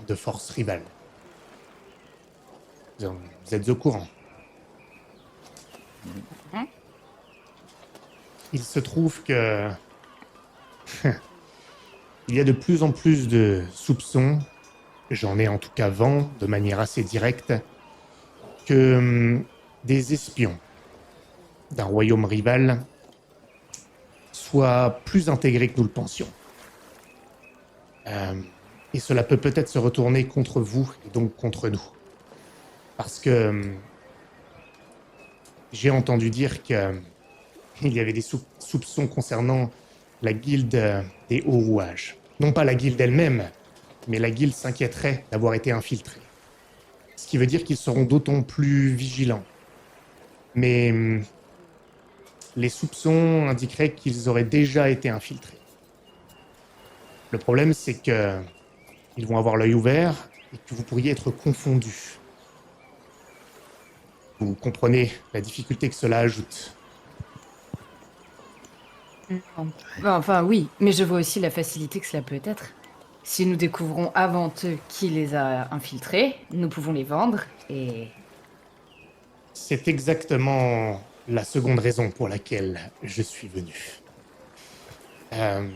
de forces rivales. Vous êtes au courant. Mhm. Il se trouve que il y a de plus en plus de soupçons, j'en ai en tout cas vent de manière assez directe, que des espions d'un royaume rival soient plus intégrés que nous le pensions. Et cela peut peut-être se retourner contre vous et donc contre nous. Parce que j'ai entendu dire qu'il y avait des soupçons concernant la guilde des hauts rouages. Non pas la guilde elle-même, mais la guilde s'inquiéterait d'avoir été infiltrée. Ce qui veut dire qu'ils seront d'autant plus vigilants. Mais les soupçons indiqueraient qu'ils auraient déjà été infiltrés. Le problème, c'est que ils vont avoir l'œil ouvert et que vous pourriez être confondus. Vous comprenez la difficulté que cela ajoute. Non. Enfin, oui, mais je vois aussi la facilité que cela peut être. Si nous découvrons avant eux qui les a infiltrés, nous pouvons les vendre et... C'est exactement la seconde raison pour laquelle je suis venu. Euh,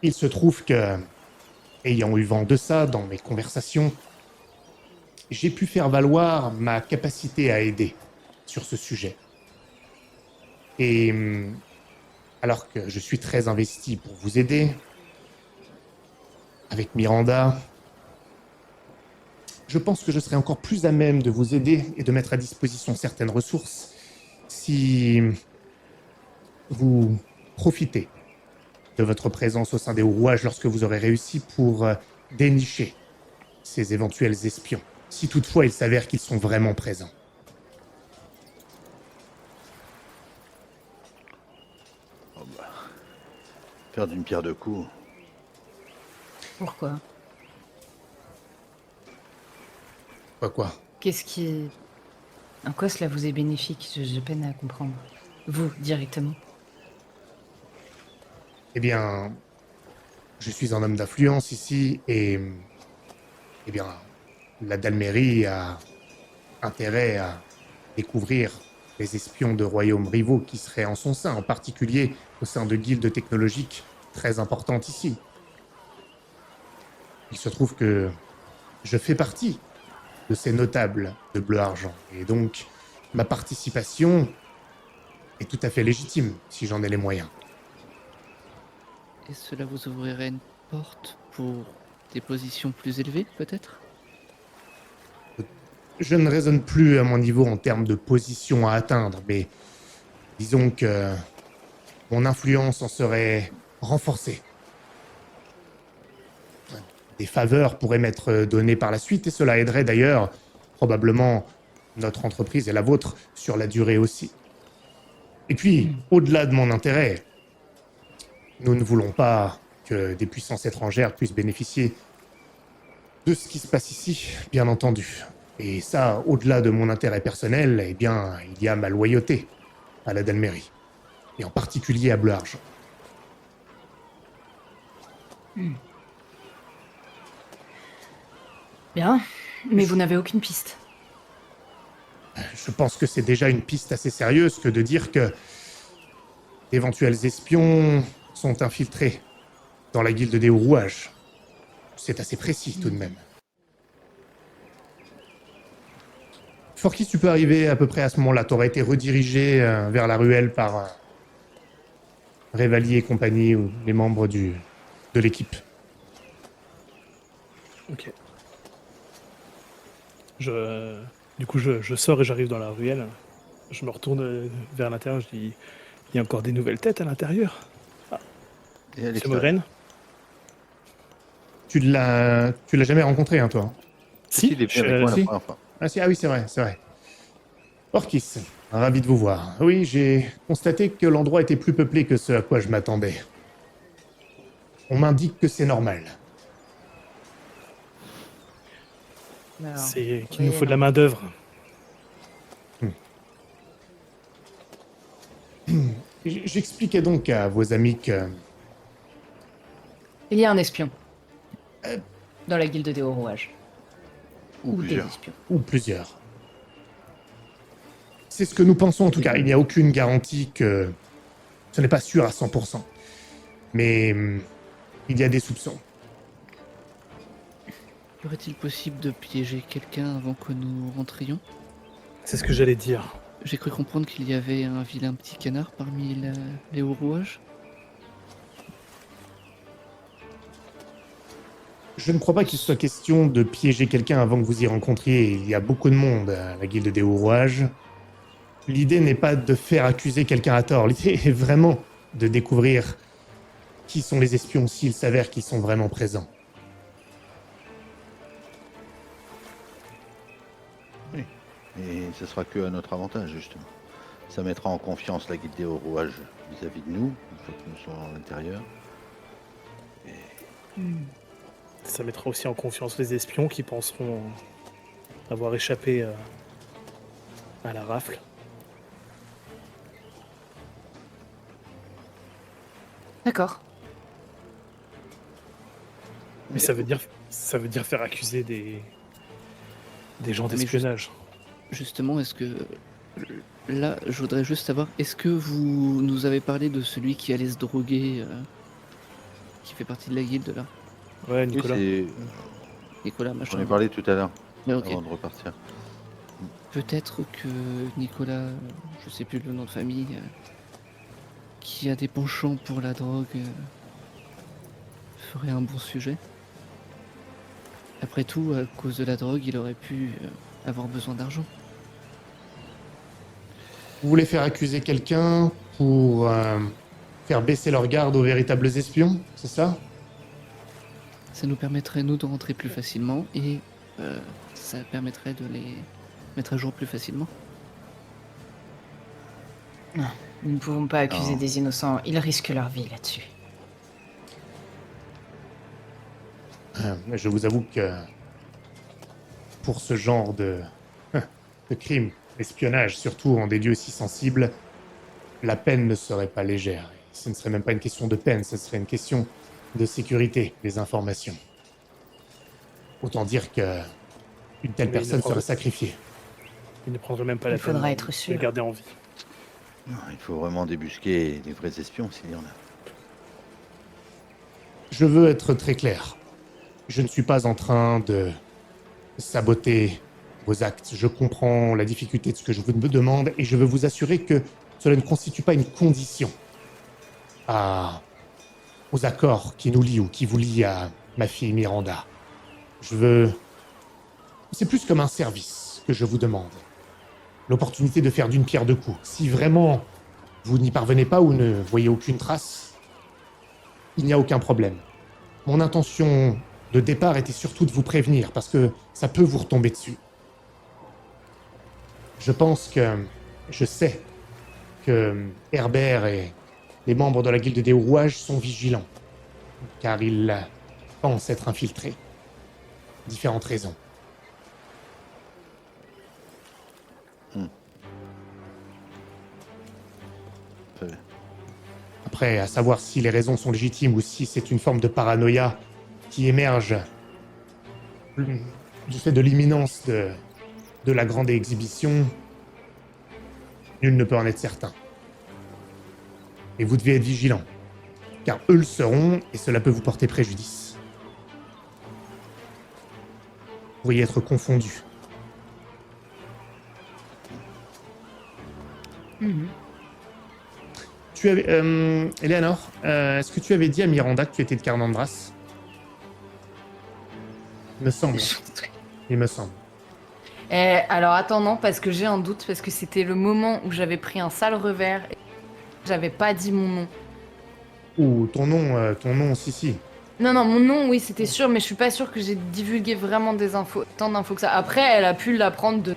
il se trouve que, ayant eu vent de ça dans mes conversations, j'ai pu faire valoir ma capacité à aider sur ce sujet. Et alors que je suis très investi pour vous aider, avec Miranda, je pense que je serais encore plus à même de vous aider et de mettre à disposition certaines ressources si vous profitez de votre présence au sein des hauts rouages lorsque vous aurez réussi pour dénicher ces éventuels espions, si toutefois il s'avère qu'ils sont vraiment présents. Faire d'une pierre deux coups. Pourquoi? Quoi? Qu'est-ce qui... En quoi cela vous est bénéfique? J'ai peine à comprendre. Vous, directement. Eh bien, je suis un homme d'influence ici et, eh bien, la Dalmérie a intérêt à découvrir les espions de royaumes rivaux qui seraient en son sein, en particulier au sein de guildes technologiques très importantes ici. Il se trouve que je fais partie de ces notables de bleu-argent, et donc ma participation est tout à fait légitime si j'en ai les moyens. Et cela vous ouvrirait une porte pour des positions plus élevées, peut-être? Je ne raisonne plus à mon niveau en termes de position à atteindre, mais disons que mon influence en serait renforcée. Des faveurs pourraient m'être données par la suite, et cela aiderait d'ailleurs probablement notre entreprise et la vôtre sur la durée aussi. Et puis, au-delà de mon intérêt, nous ne voulons pas que des puissances étrangères puissent bénéficier de ce qui se passe ici, bien entendu. Et ça, au-delà de mon intérêt personnel, eh bien, il y a ma loyauté à la Dalmérie, et en particulier à Bleu-Argent. Bien, mais vous n'avez aucune piste. Je pense que c'est déjà une piste assez sérieuse que de dire que d'éventuels espions sont infiltrés dans la guilde des hauts rouages. C'est assez précis tout de même. Forkis, tu peux arriver à peu près à ce moment-là. T'aurais été redirigé vers la ruelle par Révalier et compagnie ou les membres de l'équipe. Ok. Du coup, je sors et j'arrive dans la ruelle. Je me retourne vers l'intérieur. Je dis, il y a encore des nouvelles têtes à l'intérieur. Et à C'est l'extérieur. Mograine. Tu l'as jamais rencontré, hein, toi? Si, il est venu avec moi la si. première fois. Ah oui, c'est vrai, c'est vrai. Orkis, ravi de vous voir. Oui, j'ai constaté que l'endroit était plus peuplé que ce à quoi je m'attendais. On m'indique que c'est normal. Alors, C'est qu'il oui nous et faut de la non. main-d'œuvre. J'expliquais donc à vos amis que... Il y a un espion. Euh. Dans la guilde des hauts rouages. Ou des plusieurs. espions. Ou plusieurs. C'est ce que nous pensons en tout cas. Il n'y a aucune garantie que... Ce n'est pas sûr à 100%. Mais il y a des soupçons. Serait-il possible de piéger quelqu'un avant que nous rentrions? C'est ce que j'allais dire. J'ai cru comprendre qu'il y avait un vilain petit canard parmi les hauts rouages. Je ne crois pas qu'il soit question de piéger quelqu'un avant que vous y rencontriez. Il y a beaucoup de monde à la guilde des hauts rouages. L'idée n'est pas de faire accuser quelqu'un à tort. L'idée est vraiment de découvrir qui sont les espions s'il s'avère qu'ils sont vraiment présents. Et ce sera que à notre avantage, justement. Ça mettra en confiance la guilde des hauts rouages vis-à-vis de nous, une fois que nous serons à l'intérieur. Ça mettra aussi en confiance les espions qui penseront avoir échappé à la rafle. D'accord. Mais ça veut dire faire accuser des gens Mais d'espionnage. Justement, est-ce que... Là, je voudrais juste savoir, est-ce que vous nous avez parlé de celui qui allait se droguer, qui fait partie de la guilde, là? Ouais, Oui, Nicolas. Nicolas, j'en machin. ai parlé tout à l'heure, Mais ok. avant de repartir. Peut-être que Nicolas, je sais plus le nom de famille, qui a des penchants pour la drogue, ferait un bon sujet. Après tout, à cause de la drogue, il aurait pu avoir besoin d'argent. Vous voulez faire accuser quelqu'un pour faire baisser leur garde aux véritables espions, c'est ça? Ça nous permettrait, nous, de rentrer plus facilement et ça permettrait de les mettre à jour plus facilement. Nous ne pouvons pas accuser Non. des innocents. Ils risquent leur vie là-dessus. Je vous avoue que pour ce genre de crime, l'espionnage, surtout en des lieux si sensibles, la peine ne serait pas légère. Ce ne serait même pas une question de peine, ce serait une question de sécurité des informations. Autant dire que une telle Mais personne il ne serait sacrifiée. Il ne prendrait même pas la Il peine faudra de être sûr. le garder en vie. Non, il faut vraiment débusquer les vrais espions s'il y en a. Je veux être très clair. Je ne suis pas en train de saboter vos actes. Je comprends la difficulté de ce que je vous demande et je veux vous assurer que cela ne constitue pas une condition aux accords qui nous lient ou qui vous lient à ma fille Miranda. C'est plus comme un service que je vous demande. L'opportunité de faire d'une pierre deux coups. Si vraiment vous n'y parvenez pas ou ne voyez aucune trace, il n'y a aucun problème. Mon intention de départ était surtout de vous prévenir, parce que ça peut vous retomber dessus. Je sais que Herbert et les membres de la guilde des hauts rouages sont vigilants, car ils pensent être infiltrés. Différentes raisons. Très bien. Après, à savoir si les raisons sont légitimes ou si c'est une forme de paranoïa qui émerge du fait de l'imminence de la grande exhibition, nul ne peut en être certain. Et vous devez être vigilant, car eux le seront et cela peut vous porter préjudice. Vous pourriez être confondu. Mhm. Tu avais, Eleanor, est-ce que tu avais dit à Miranda que tu étais de Carnandras? Il me semble. Il me semble. Alors attends, non, parce que j'ai un doute, parce que c'était le moment où j'avais pris un sale revers et j'avais pas dit mon nom. Ou ton nom, si. Non, mon nom, oui, c'était sûr, mais je suis pas sûre que j'ai divulgué vraiment des infos, tant d'infos que ça. Après, elle a pu l'apprendre de...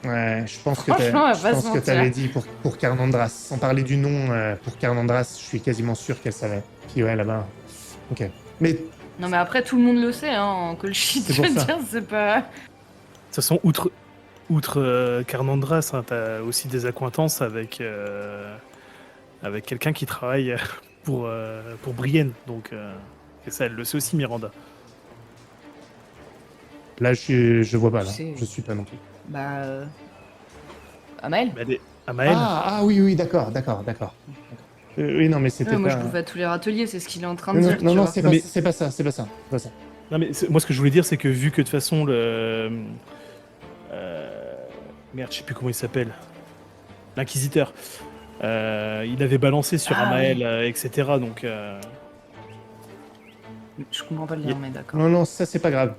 Ouais, je pense que Franchement, elle va je pas pense se que mentir. t'avais dit pour Carnandras. Sans parler du nom, pour Carnandras, je suis quasiment sûr qu'elle savait. Puis ouais, là-bas. Ok. Mais Non, mais après, tout le monde le sait, hein, en Colchis, C'est je pour veux ça. dire, c'est pas... De toute façon, outre Carnandras, hein, t'as aussi des accointances avec quelqu'un qui travaille pour Brienne. Donc, et ça, elle le sait aussi, Miranda. là, je vois pas, là. Tu sais. Je suis pas non plus. Bah... Amael. Mais Amael, Ah, oui, d'accord. Oui, non, mais c'était Ouais, moi, pas... je bouffe à tous les râteliers, c'est ce qu'il est en train de Non, dire, non, tu non, vois. c'est Non, pas, mais- c'est pas ça, c'est pas ça. non, mais moi, ce que je voulais dire, c'est que vu que de toute façon, merde, je sais plus comment il s'appelle. L'inquisiteur. Il avait balancé sur Ah, Amael, oui. etc. Donc, Je comprends pas le lien, mais d'accord. Non, ça, c'est pas grave.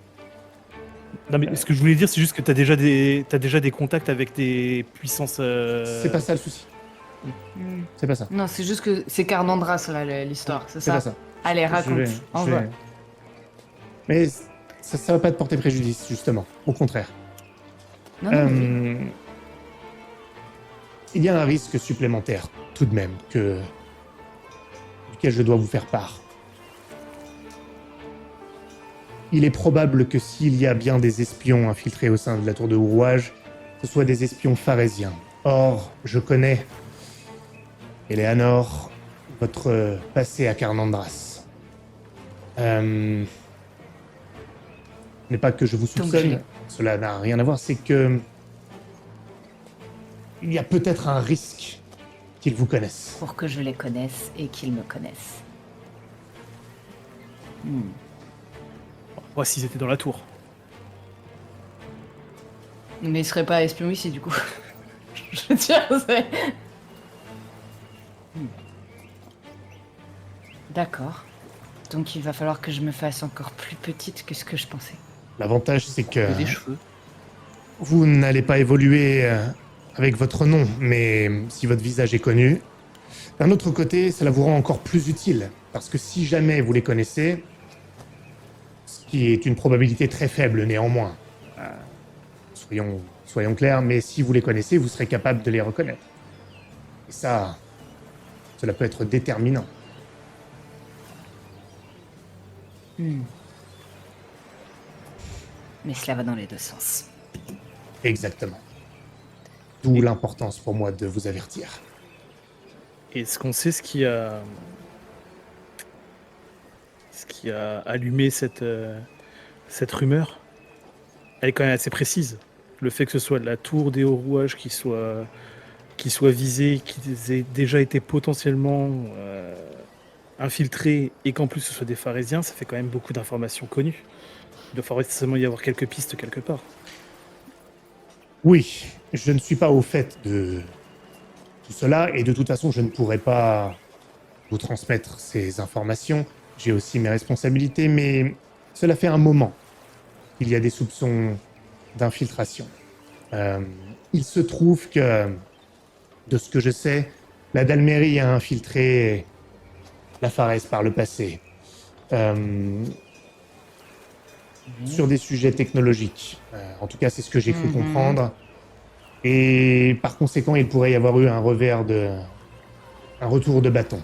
non, mais ce que je voulais dire, c'est juste que t'as déjà des contacts avec des puissances. C'est pas ça le souci. Hmm. C'est pas ça. Non, c'est juste que c'est Carnandras, là, l'histoire, c'est C'est ça? pas ça. Allez, Je raconte, vais- envoie. Mais ça va pas te porter préjudice, justement. Au contraire. Non, non, mais- Il y a un risque supplémentaire, tout de même, duquel je dois vous faire part. Il est probable que s'il y a bien des espions infiltrés au sein de la tour de Hourouage, ce soient des espions pharésiens. Or, je connais, Eleanor, votre passé à Carnandras. Ce n'est pas que je vous Donc, soupçonne, cela n'a rien à voir, c'est que il y a peut-être un risque qu'ils vous connaissent. Pour que je les connaisse et qu'ils me connaissent. Moi, s'ils étaient dans la tour. Mais il serait pas espion ici, du coup. Je veux dire, c'est... D'accord. Donc il va falloir que je me fasse encore plus petite que ce que je pensais. L'avantage, c'est que Il y a des cheveux. vous n'allez pas évoluer avec votre nom, mais si votre visage est connu, d'un autre côté, cela vous rend encore plus utile, parce que si jamais vous les connaissez, ce qui est une probabilité très faible néanmoins, soyons clairs, mais si vous les connaissez, vous serez capable de les reconnaître. Et ça, cela peut être déterminant. Mais cela va dans les deux sens. Exactement. D'où l'importance pour moi de vous avertir. Est-ce qu'on sait ce qui a allumé cette rumeur? Elle est quand même assez précise. Le fait que ce soit la tour des hauts rouages qui soit visée, qu'ils aient déjà été potentiellement infiltrés et qu'en plus ce soit des pharésiens, ça fait quand même beaucoup d'informations connues. Il doit forcément y avoir quelques pistes quelque part. Oui, je ne suis pas au fait de tout cela, et de toute façon, je ne pourrais pas vous transmettre ces informations. J'ai aussi mes responsabilités, mais cela fait un moment qu'il y a des soupçons d'infiltration. Il se trouve que, de ce que je sais, la Dalmérie a infiltré la Pharès par le passé. Sur des sujets technologiques. En tout cas, c'est ce que j'ai cru comprendre. Et par conséquent, il pourrait y avoir eu un retour de bâton.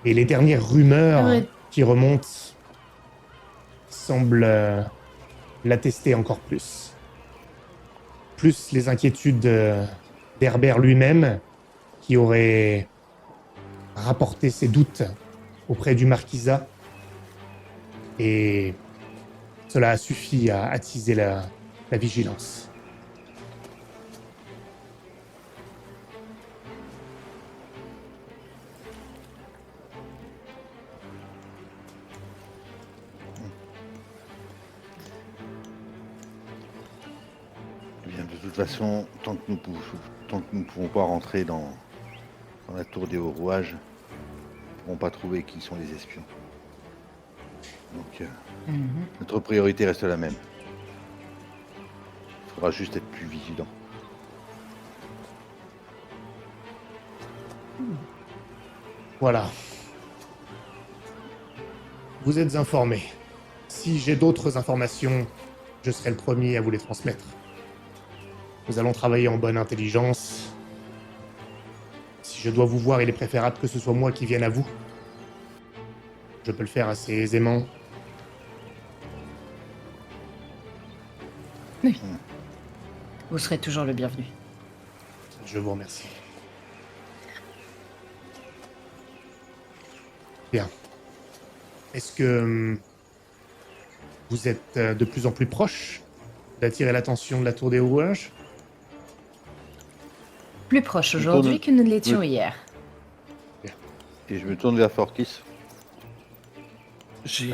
Et les dernières rumeurs Ouais. qui remontent semblent l'attester encore plus. Plus les inquiétudes d'Herbert lui-même, qui aurait rapporté ses doutes auprès du marquisat. Et Cela a suffi à attiser la vigilance. Eh bien, de toute façon, tant que nous ne pouvons pas rentrer dans la tour des hauts rouages, nous ne pourrons pas trouver qui sont les espions. Donc, notre priorité reste la même. Il faudra juste être plus vigilant. Voilà. Vous êtes informés. Si j'ai d'autres informations, je serai le premier à vous les transmettre. Nous allons travailler en bonne intelligence. Si je dois vous voir, il est préférable que ce soit moi qui vienne à vous. Je peux le faire assez aisément. Vous serez toujours le bienvenu. Je vous remercie. Bien. Est-ce que vous êtes de plus en plus proche d'attirer l'attention de la tour des rouages? Plus proche aujourd'hui que nous ne l'étions hier. Et je me tourne vers Forkis. J'ai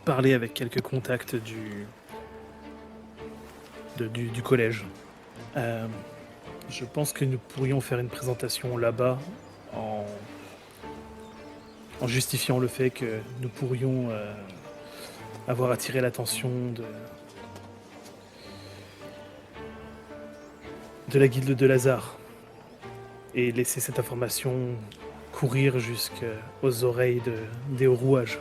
parlé avec quelques contacts du collège. Je pense que nous pourrions faire une présentation là-bas en justifiant le fait que nous pourrions avoir attiré l'attention de la guilde de Lazare et laisser cette information courir jusqu'aux oreilles des hauts rouages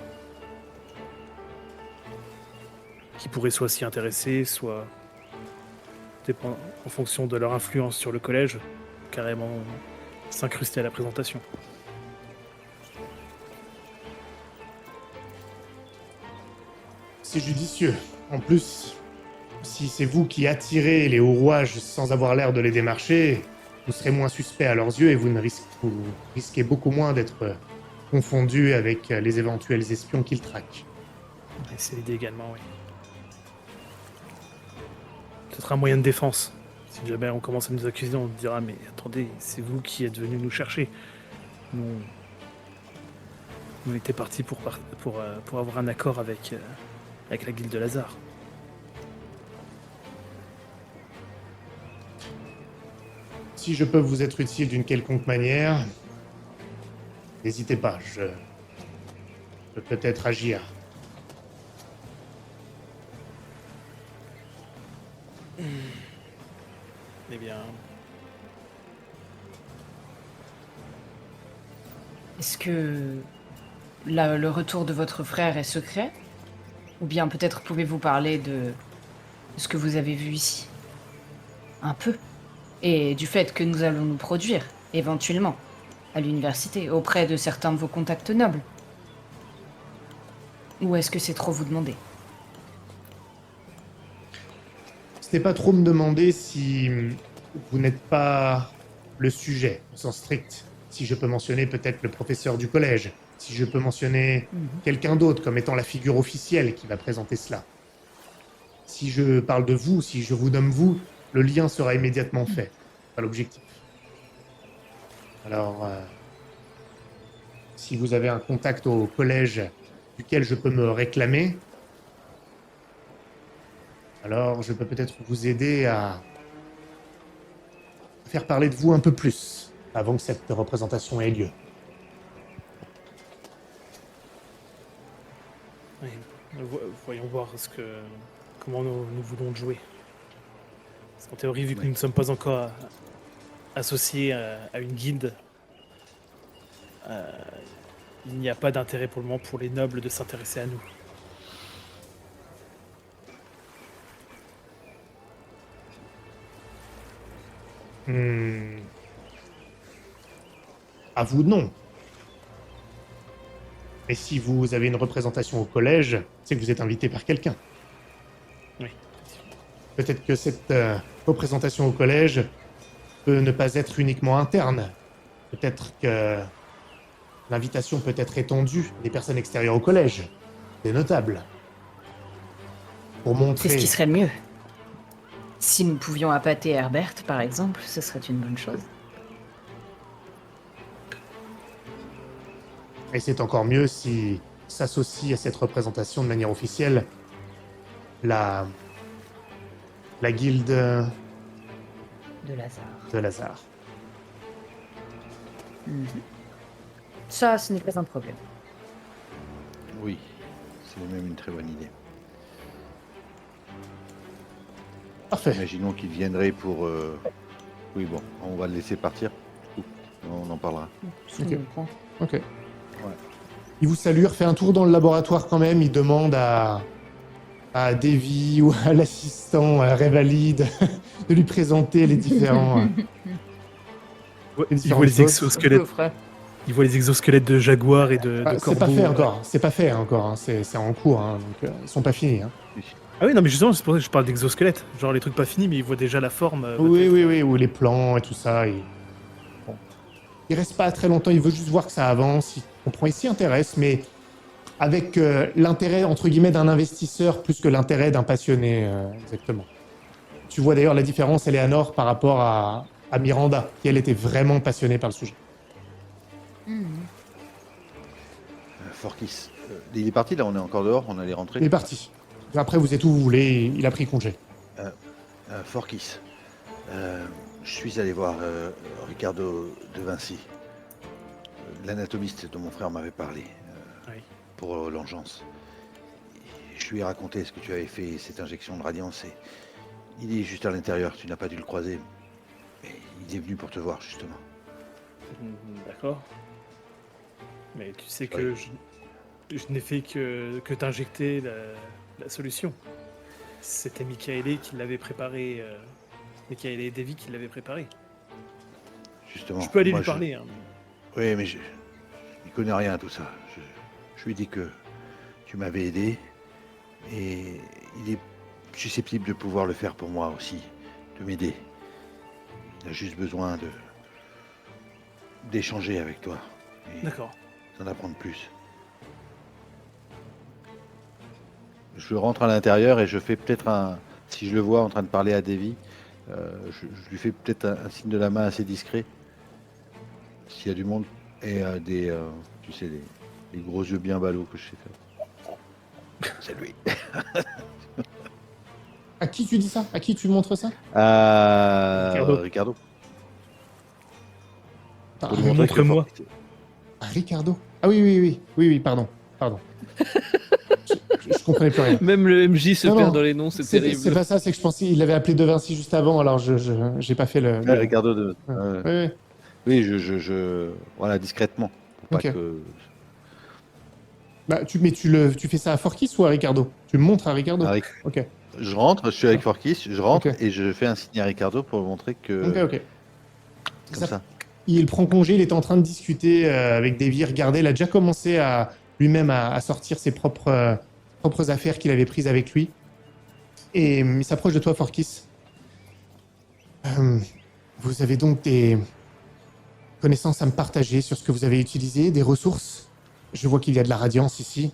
qui pourraient soit s'y intéresser, soit en fonction de leur influence sur le collège, carrément s'incruster à la présentation. C'est judicieux. En plus, si c'est vous qui attirez les hauts rouages sans avoir l'air de les démarcher, vous serez moins suspect à leurs yeux et vous risquez beaucoup moins d'être confondu avec les éventuels espions qu'ils traquent. Et c'est l'idée également, oui. Peut-être un moyen de défense. Si jamais on commence à nous accuser, on dira mais attendez, c'est vous qui êtes venus nous chercher. Nous, on était partis pour avoir un accord avec la guilde de Lazare. Si je peux vous être utile d'une quelconque manière, n'hésitez pas, je peux peut-être agir. Eh bien, Est-ce que le retour de votre frère est secret? Ou bien peut-être pouvez-vous parler de ce que vous avez vu ici? Un peu. Et du fait que nous allons nous produire, éventuellement, à l'université, auprès de certains de vos contacts nobles. Ou est-ce que c'est trop vous demander? Ce n'est pas trop me demander si vous n'êtes pas le sujet, au sens strict. Si je peux mentionner peut-être le professeur du collège. Si je peux mentionner quelqu'un d'autre comme étant la figure officielle qui va présenter cela. Si je parle de vous, si je vous nomme vous, le lien sera immédiatement fait. C'est pas l'objectif. Alors, si vous avez un contact au collège duquel je peux me réclamer, alors je peux peut-être vous aider à faire parler de vous un peu plus avant que cette représentation ait lieu. oui, voyons voir comment nous voulons jouer. Parce qu'en théorie, vu que nous ne sommes pas encore associés à une guilde, il n'y a pas d'intérêt pour le moment pour les nobles de s'intéresser à nous. À vous, non. Mais si vous avez une représentation au collège, c'est que vous êtes invité par quelqu'un. Oui. Peut-être que cette représentation au collège peut ne pas être uniquement interne. Peut-être que l'invitation peut être étendue à des personnes extérieures au collège, des notables. pour C'est ce montrer. qui serait le mieux. Si nous pouvions appâter Herbert, par exemple, ce serait une bonne chose. Et c'est encore mieux si s'associe à cette représentation de manière officielle la guilde De Lazare. de Lazare. Mhm. Ça, ce n'est pas un problème. Oui, c'est même une très bonne idée. Parfait. Imaginons qu'il viendrait pour... Oui, bon, on va le laisser partir. On en parlera. Je Ok. comprends. Ok. Il vous salue, refait un tour dans le laboratoire quand même. Il demande à Davy ou à l'assistant Révalide de lui présenter les différents. Il voit les choses. exosquelettes. Coffret. Il voit les exosquelettes de jaguar et de Ah, c'est corbeau. pas fait encore. C'est pas fait encore. Hein. C'est en cours. Hein. Donc ils sont pas finis. Hein. Ah oui, non, mais justement, c'est pour ça que je parle d'exosquelettes. Genre les trucs pas finis, mais il voit déjà la forme. Oui, peut-être. oui, oui. Ou les plans et tout ça. Bon. Il reste pas très longtemps. Il veut juste voir que ça avance. Il comprend. Il s'y intéresse, mais avec l'intérêt entre guillemets d'un investisseur plus que l'intérêt d'un passionné. Exactement. Tu vois d'ailleurs la différence, Eleanor, par rapport à Miranda, qui elle était vraiment passionnée par le sujet. Forkis, il est parti là, on est encore dehors, on allait rentrer. Il est parti. Après, vous êtes où vous voulez. Il a pris congé. Forkis, je suis allé voir Ricardo de Vinci, l'anatomiste dont mon frère m'avait parlé Oui. pour l'engeance. Je lui ai raconté ce que tu avais fait, cette injection de radiance, et il est juste à l'intérieur, tu n'as pas dû le croiser. Mais il est venu pour te voir, justement. D'accord. Mais tu sais que je n'ai fait que t'injecter la solution. C'était Michaele qui l'avait préparé. Michaele et Davy qui l'avaient préparé. Justement. Je peux aller moi, lui parler. Hein. Oui, mais je n'y connais rien à tout ça. Je lui dis que tu m'avais aidé, et il est susceptible de pouvoir le faire pour moi aussi, de m'aider. Il a juste besoin d'échanger avec toi. Et D'accord. d'en apprendre plus. Je rentre à l'intérieur et je fais peut-être si je le vois en train de parler à Davy, je lui fais peut-être un signe de la main assez discret. S'il y a du monde, et tu sais, les gros yeux bien ballots que je sais faire. C'est lui. À qui tu dis ça? À qui tu montres ça? Ricardo. Ah, Pour lui montrer que montre-moi. Forkis- à Ricardo. Ah oui, pardon. Je comprenais plus rien. Même le MJ se Non, perd non, dans les noms, c'est C'est terrible. pas ça, c'est que je pensais qu'il l'avait appelé De Vinci juste avant, alors j'ai pas fait le. Ricardo de. Ouais. Oui, voilà, discrètement. Pour pas Ok. que. Bah, tu fais ça à Forkis ou à Ricardo? Tu me montres à Ricardo? Avec- Ok. Je rentre, je suis avec Forkis, je rentre Ok. et je fais un signe à Ricardo pour montrer que. Ok. Comme ça. Il prend congé, il est en train de discuter avec Davy. Regardez, il a déjà commencé lui-même à sortir ses propres affaires qu'il avait prises avec lui. Et il s'approche de toi, Forkis. Vous avez donc des connaissances à me partager sur ce que vous avez utilisé, des ressources? Je vois qu'il y a de la radiance ici.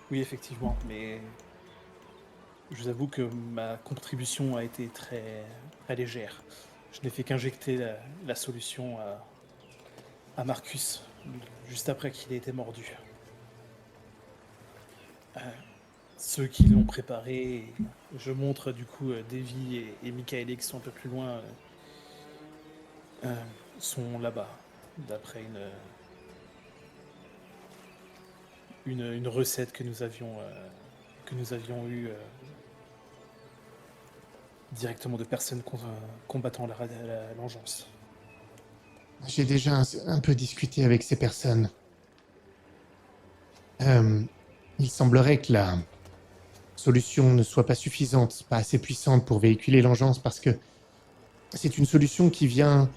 Oui, effectivement, mais je vous avoue que ma contribution a été très, très légère. Je n'ai fait qu'injecter la solution à Marcus, juste après qu'il ait été mordu. Ceux qui l'ont préparé, je montre du coup Davy et Michaele qui sont un peu plus loin, sont là-bas, d'après une recette que nous avions eue directement de personnes combattant l'engeance. J'ai déjà un peu discuté avec ces personnes. Il semblerait que la solution ne soit pas suffisante, pas assez puissante pour véhiculer l'engeance, parce que c'est une solution qui vient,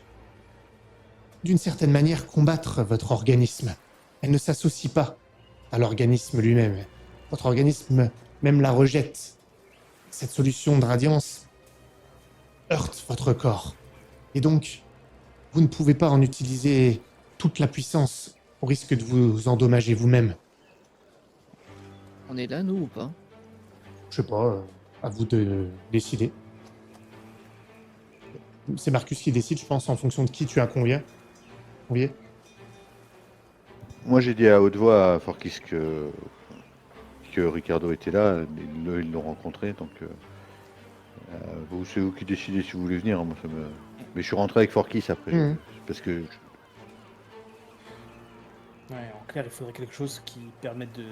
d'une certaine manière, combattre votre organisme. Elle ne s'associe pas à l'organisme lui-même. Votre organisme même la rejette. Cette solution de radiance heurte votre corps. Et donc, vous ne pouvez pas en utiliser toute la puissance au risque de vous endommager vous-même. On est là, nous, ou pas? Je sais pas, à vous de décider. C'est Marcus qui décide, je pense, en fonction de qui tu as convié. Moi, j'ai dit à haute voix à Forkis que Ricardo était là. Ils l'ont rencontré, donc c'est vous qui décidez si vous voulez venir. Moi, mais je suis rentré avec Forkis après, Mhm. parce que Ouais, en clair, il faudrait quelque chose qui permette de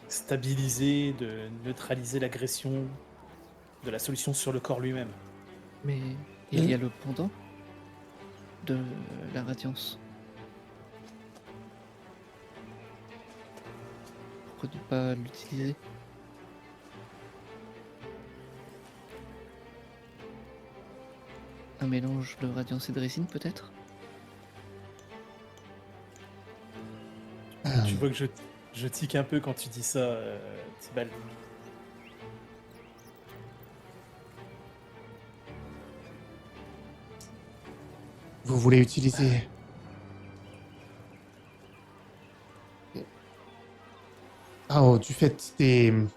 stabiliser, de neutraliser l'agression de la solution sur le corps lui-même. Mais il y a le pendant de la radiance. Pourquoi ne pas l'utiliser? Un mélange de radiance et de résine, peut-être? Tu vois que je tique un peu quand tu dis ça, Tibal. Vous voulez utiliser... Ah, oh, du fait des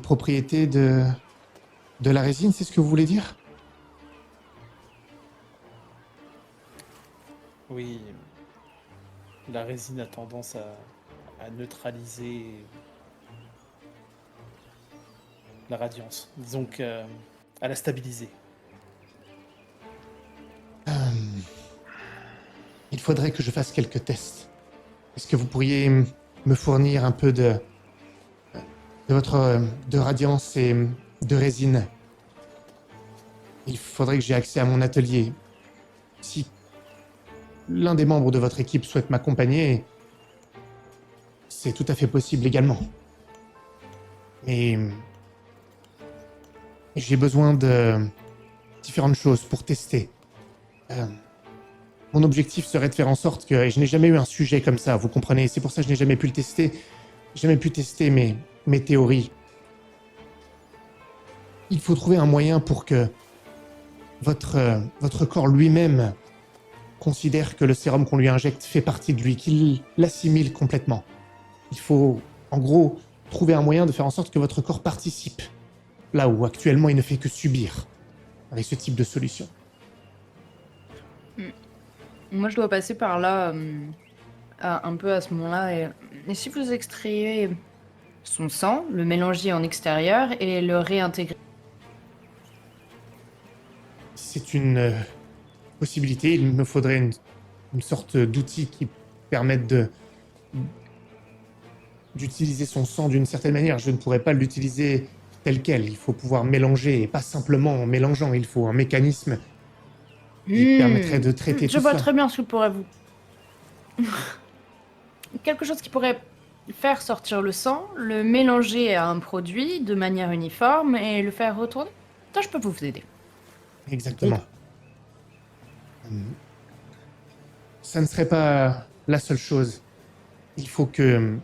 propriétés de la résine, c'est ce que vous voulez dire? Oui, la résine a tendance à neutraliser la radiance. Disons à la stabiliser. Il faudrait que je fasse quelques tests. Est-ce que vous pourriez me fournir un peu de votre de radiance et de résine? Il faudrait que j'ai accès à mon atelier. Si l'un des membres de votre équipe souhaite m'accompagner, c'est tout à fait possible également. Mais j'ai besoin de différentes choses pour tester. Mon objectif serait de faire en sorte que... Et je n'ai jamais eu un sujet comme ça, vous comprenez? C'est pour ça que je n'ai jamais pu le tester. Jamais pu tester mes théories. Il faut trouver un moyen pour que votre corps lui-même considère que le sérum qu'on lui injecte fait partie de lui, qu'il l'assimile complètement. Il faut, en gros, trouver un moyen de faire en sorte que votre corps participe, là où actuellement il ne fait que subir, avec ce type de solution. Moi, je dois passer par là, un peu à ce moment-là. Et si vous extrayez son sang, le mélanger en extérieur et le réintégrer? C'est une possibilité. Il me faudrait une sorte d'outil qui permette d'utiliser son sang d'une certaine manière. Je ne pourrais pas l'utiliser tel quel. Il faut pouvoir mélanger, et pas simplement en mélangeant. Il faut un mécanisme qui permettrait de traiter Je tout vois cela. très bien ce que pourrait vous... Quelque chose qui pourrait faire sortir le sang, le mélanger à un produit de manière uniforme et le faire retourner. Ça, je peux vous aider. Exactement. Ça ne serait pas la seule chose. Il faut que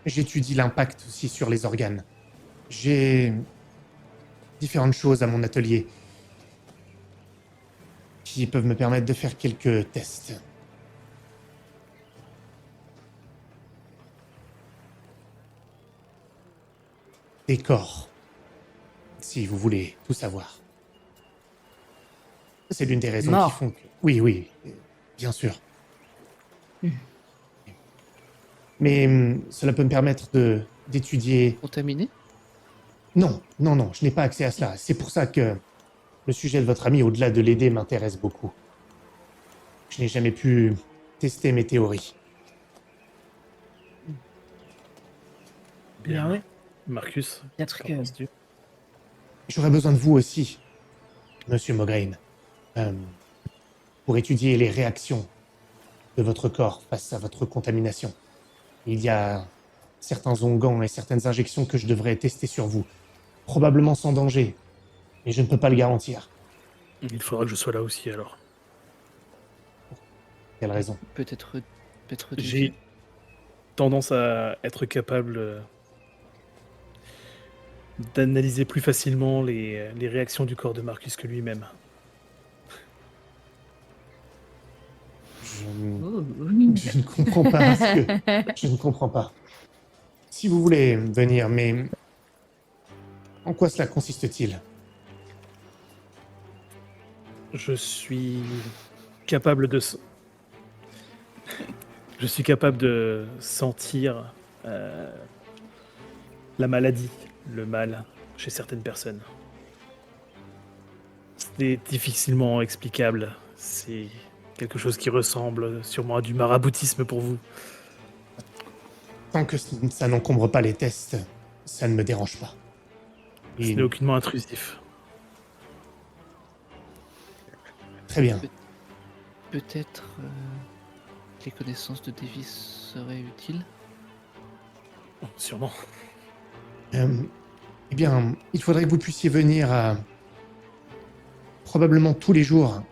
j'étudie l'impact aussi sur les organes. J'ai différentes choses à mon atelier qui peuvent me permettre de faire quelques tests. Des corps, si vous voulez tout savoir. C'est l'une des raisons Mort. qui font que... Oui, bien sûr. Mais cela peut me permettre d'étudier... Contaminé? Non, je n'ai pas accès à cela. C'est pour ça que le sujet de votre ami, au-delà de l'aider, m'intéresse beaucoup. Je n'ai jamais pu tester mes théories. Bien, ouais. Marcus, Il y a un truc, qu'en penses-tu? J'aurais besoin de vous aussi, Monsieur Mograine, pour étudier les réactions de votre corps face à votre contamination. Il y a certains onguents et certaines injections que je devrais tester sur vous. Probablement sans danger, mais je ne peux pas le garantir. Il faudra que je sois là aussi alors. Quelle raison? Peut-être J'ai tendance à être capable d'analyser plus facilement les réactions du corps de Marcus que lui-même. Je ne comprends pas ce que... Je ne comprends pas. si vous voulez venir, mais en quoi cela consiste-t-il? Je suis capable de... Je suis capable de sentir la maladie, le mal chez certaines personnes. C'est difficilement explicable. C'est quelque chose qui ressemble sûrement à du maraboutisme pour vous. Tant que ça n'encombre pas les tests, ça ne me dérange pas. Ce Et n'est aucunement intrusif. très bien. Peut-être les connaissances de Davis seraient utiles. Sûrement. Eh bien, il faudrait que vous puissiez venir probablement tous les jours.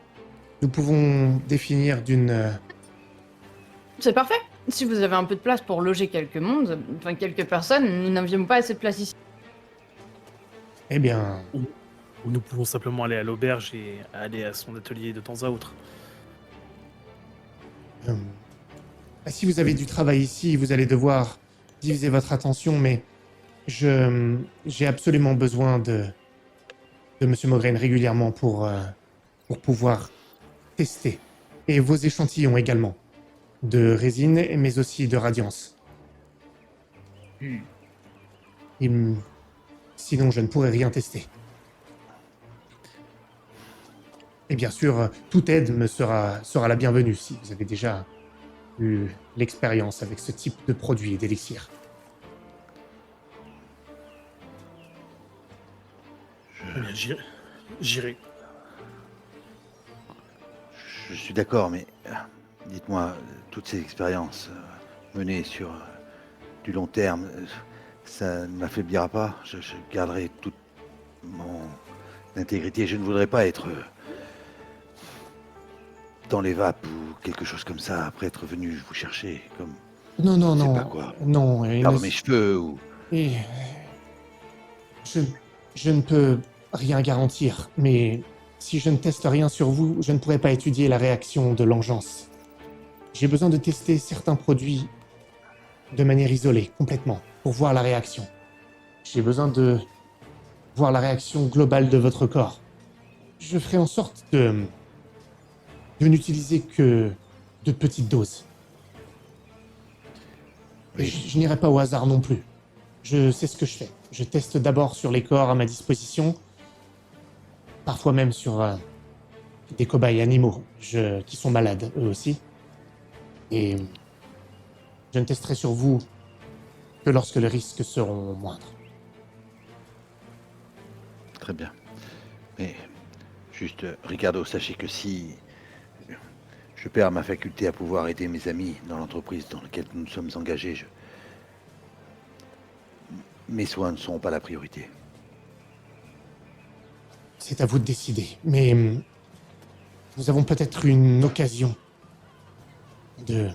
Nous pouvons définir d'une... C'est parfait. Si vous avez un peu de place pour loger quelques personnes, nous n'avions pas assez de place ici. Eh bien, Ou nous pouvons simplement aller à l'auberge et aller à son atelier de temps à autre. euh, si vous avez du travail ici, vous allez devoir diviser votre attention, mais j'ai absolument besoin de Monsieur Mograine régulièrement pour pouvoir tester. Et vos échantillons également. De résine, mais aussi de radiance. Sinon, je ne pourrais rien tester. Et bien sûr, toute aide me sera la bienvenue si vous avez déjà eu l'expérience avec ce type de produit et d'élixir. Eh bien, j'irai. Je suis d'accord, mais dites-moi, toutes ces expériences menées sur du long terme, ça ne m'affaiblira pas. Je garderai toute mon intégrité. Je ne voudrais pas être dans les vapes ou quelque chose comme ça après être venu vous chercher, comme Non, non, je sais non. pas quoi. Non, Perdre mes cheveux ou... Et je ne peux rien garantir, mais si je ne teste rien sur vous, je ne pourrai pas étudier la réaction de l'engeance. J'ai besoin de tester certains produits de manière isolée, complètement, pour voir la réaction. J'ai besoin de voir la réaction globale de votre corps. Je ferai en sorte de n'utiliser que de petites doses. Et Oui. je n'irai pas au hasard non plus. Je sais ce que je fais. Je teste d'abord sur les corps à ma disposition, parfois même sur des cobayes animaux qui sont malades eux aussi. Et je ne testerai sur vous que lorsque les risques seront moindres. Très bien. Mais juste, Ricardo, sachez que si je perds ma faculté à pouvoir aider mes amis dans l'entreprise dans laquelle nous sommes engagés, mes soins ne seront pas la priorité. C'est à vous de décider. Mais nous avons peut-être une occasion de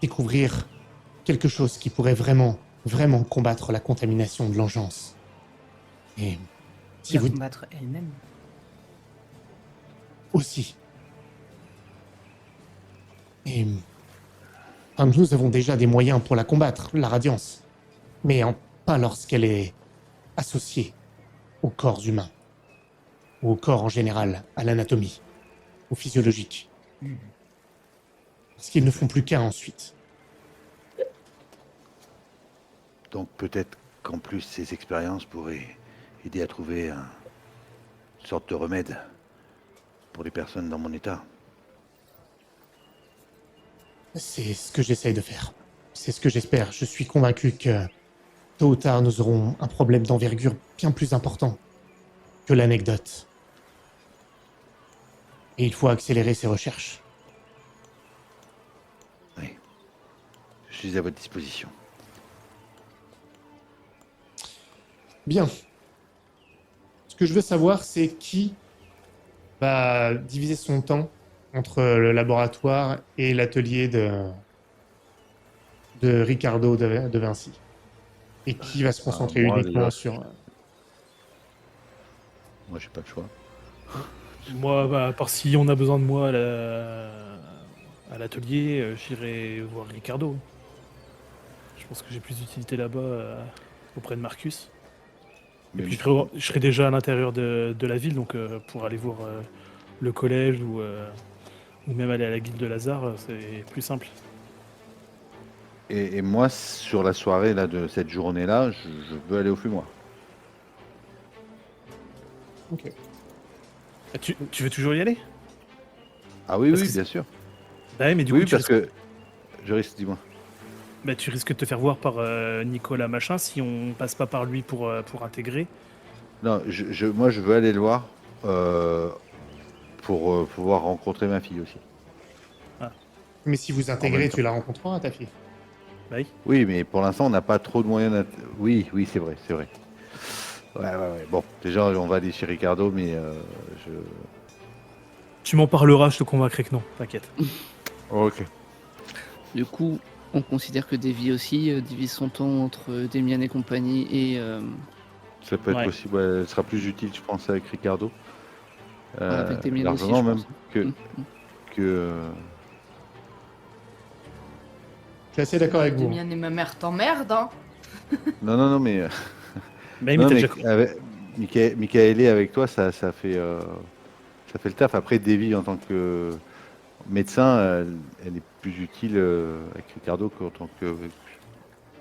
découvrir quelque chose qui pourrait vraiment, vraiment combattre la contamination de l'engeance. Et si La vous combattre elle-même. aussi. Et nous avons déjà des moyens pour la combattre, la radiance. Mais pas lorsqu'elle est associée au corps humain. Ou au corps en général, à l'anatomie, au physiologique. Parce qu'ils ne font plus qu'un ensuite. Donc peut-être qu'en plus ces expériences pourraient aider à trouver une sorte de remède pour les personnes dans mon état. C'est ce que j'essaye de faire. C'est ce que j'espère. Je suis convaincu que tôt ou tard, nous aurons un problème d'envergure bien plus important que l'anecdote. Et il faut accélérer ces recherches. Oui. Je suis à votre disposition. Bien. Ce que je veux savoir, c'est qui va diviser son temps entre le laboratoire et l'atelier de Ricardo de Vinci. Et qui va se concentrer moi, uniquement déjà, sur... Moi, j'ai pas le choix. Moi, bah, à part si on a besoin de moi à l'atelier, j'irai voir Ricardo. Je pense que j'ai plus d'utilité là-bas auprès de Marcus. Et Mais puis je serai déjà à l'intérieur de la ville, donc pour aller voir le collège ou même aller à la guilde de Lazare, c'est plus simple. Et moi, sur la soirée là, de cette journée-là, je veux aller au fumoir. Ok. Ah, tu veux toujours y aller? Ah oui, Parce oui, que bien sûr. Bah ouais, mais du Oui, coup, tu parce que je risque, dis-moi. tu risques de te faire voir par Nicolas machin si on passe pas par lui pour intégrer. Non, moi, je veux aller le voir pour pouvoir rencontrer ma fille aussi. Mais si vous En intégrez, même tu temps. la rencontreras, ta fille. Bah oui. Oui, mais pour l'instant, on n'a pas trop de moyens. Oui, oui, c'est vrai, c'est vrai. Ouais. Bon, déjà, on va aller chez Ricardo, mais je. Tu m'en parleras, je te convaincrai que non, t'inquiète. Ok. Du coup, on considère que Davy aussi divise son temps entre Demian et compagnie et Ça peut être Ouais. possible. Ouais, elle sera plus utile, je pense, avec Ricardo. avec Demian aussi, Largement je même pense. que Mm. que. Je suis assez d'accord avec vous. Demian et ma mère t'emmerdent, hein. Non, mais Bah oui, mais non, t'as mais déjà... avec Michaelé avec toi, ça fait le taf. Après, Davy en tant que médecin, elle est plus utile avec Ricardo qu'en tant que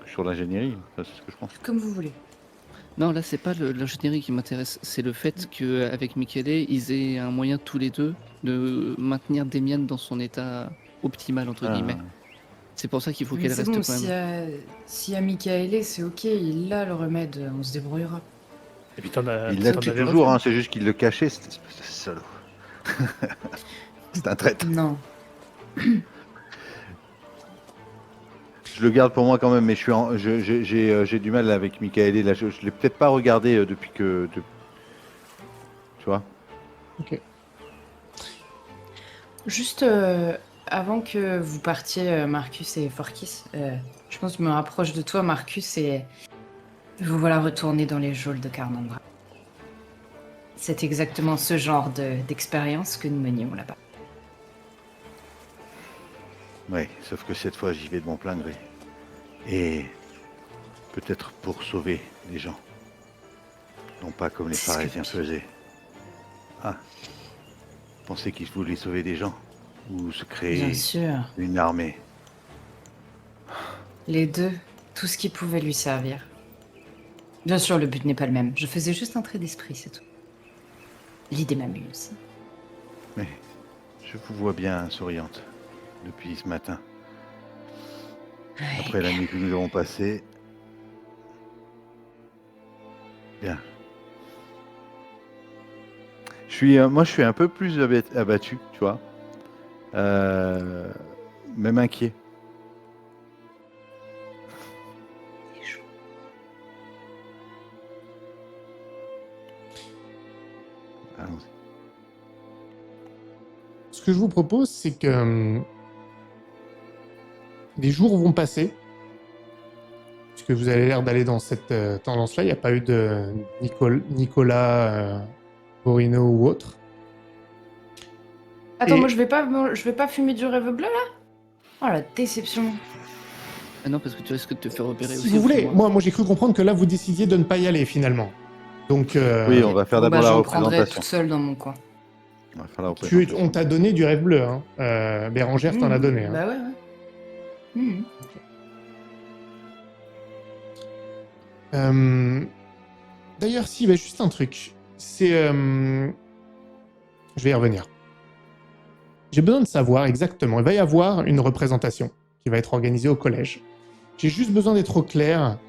sur l'ingénierie. Enfin, c'est ce que je pense. Comme vous voulez. Non, là, c'est pas l'ingénierie qui m'intéresse, c'est le fait qu'avec Michele, ils aient un moyen tous les deux de maintenir Demian dans son état optimal, entre guillemets. C'est pour ça qu'il faut Mais qu'elle c'est reste bon, quand même. s'il y a Michaelé, c'est ok, il a le remède, on se débrouillera. Et puis t'en as... Il l'a t'en depuis avais toujours, reçu. hein, c'est juste qu'il le cachait, cette espèce de salaud. C'est un traître. Non. Je le garde pour moi quand même, mais j'ai du mal avec Michaelé. Là, je l'ai peut-être pas regardé depuis que. Tu vois. Ok. Juste avant que vous partiez, Marcus et Forkis, je pense que je me rapproche de toi, Marcus, et vous voilà retourner dans les geôles de Carnandra. C'est exactement ce genre d'expérience que nous menions là-bas. Ouais, sauf que cette fois, j'y vais de mon plein gré. Et peut-être pour sauver les gens. Non pas comme les C'est ce que pharisiens je- faisaient. Ah. Pensaient qu'ils voulaient sauver des gens. Ou se Bien créer sûr, une armée. les deux, tout ce qui pouvait lui servir. Bien sûr, le but n'est pas le même. Je faisais juste un trait d'esprit, c'est tout. L'idée m'amuse. Mais je vous vois bien souriante depuis ce matin. Après la nuit que nous avons passée. Bien. Moi, je suis un peu plus abattu, tu vois. Même inquiet. Allons-y. Ce que je vous propose, c'est que les jours vont passer, puisque vous avez l'air d'aller dans cette tendance-là. Il n'y a pas eu de Nicolas, Borino ou autre. Attends, Et- moi je vais pas fumer du rêve bleu là. Oh la déception. Ah non, parce que tu risques de te faire repérer Si aussi. vous au voulez, fumoir. moi j'ai cru comprendre que là vous décidiez de ne pas y aller finalement. Donc Oui, on va faire Bon, d'abord la j'en prendrai représentation. toute seule dans mon coin. On va faire la représentation. on t'a donné du rêve bleu, hein. Bérangère t'en a donné. Hein. Bah ouais. Mhm. D'ailleurs, si, bah, juste un truc. C'est. Je vais y revenir. J'ai besoin de savoir exactement. Il va y avoir une représentation qui va être organisée au collège. J'ai juste besoin d'être au clair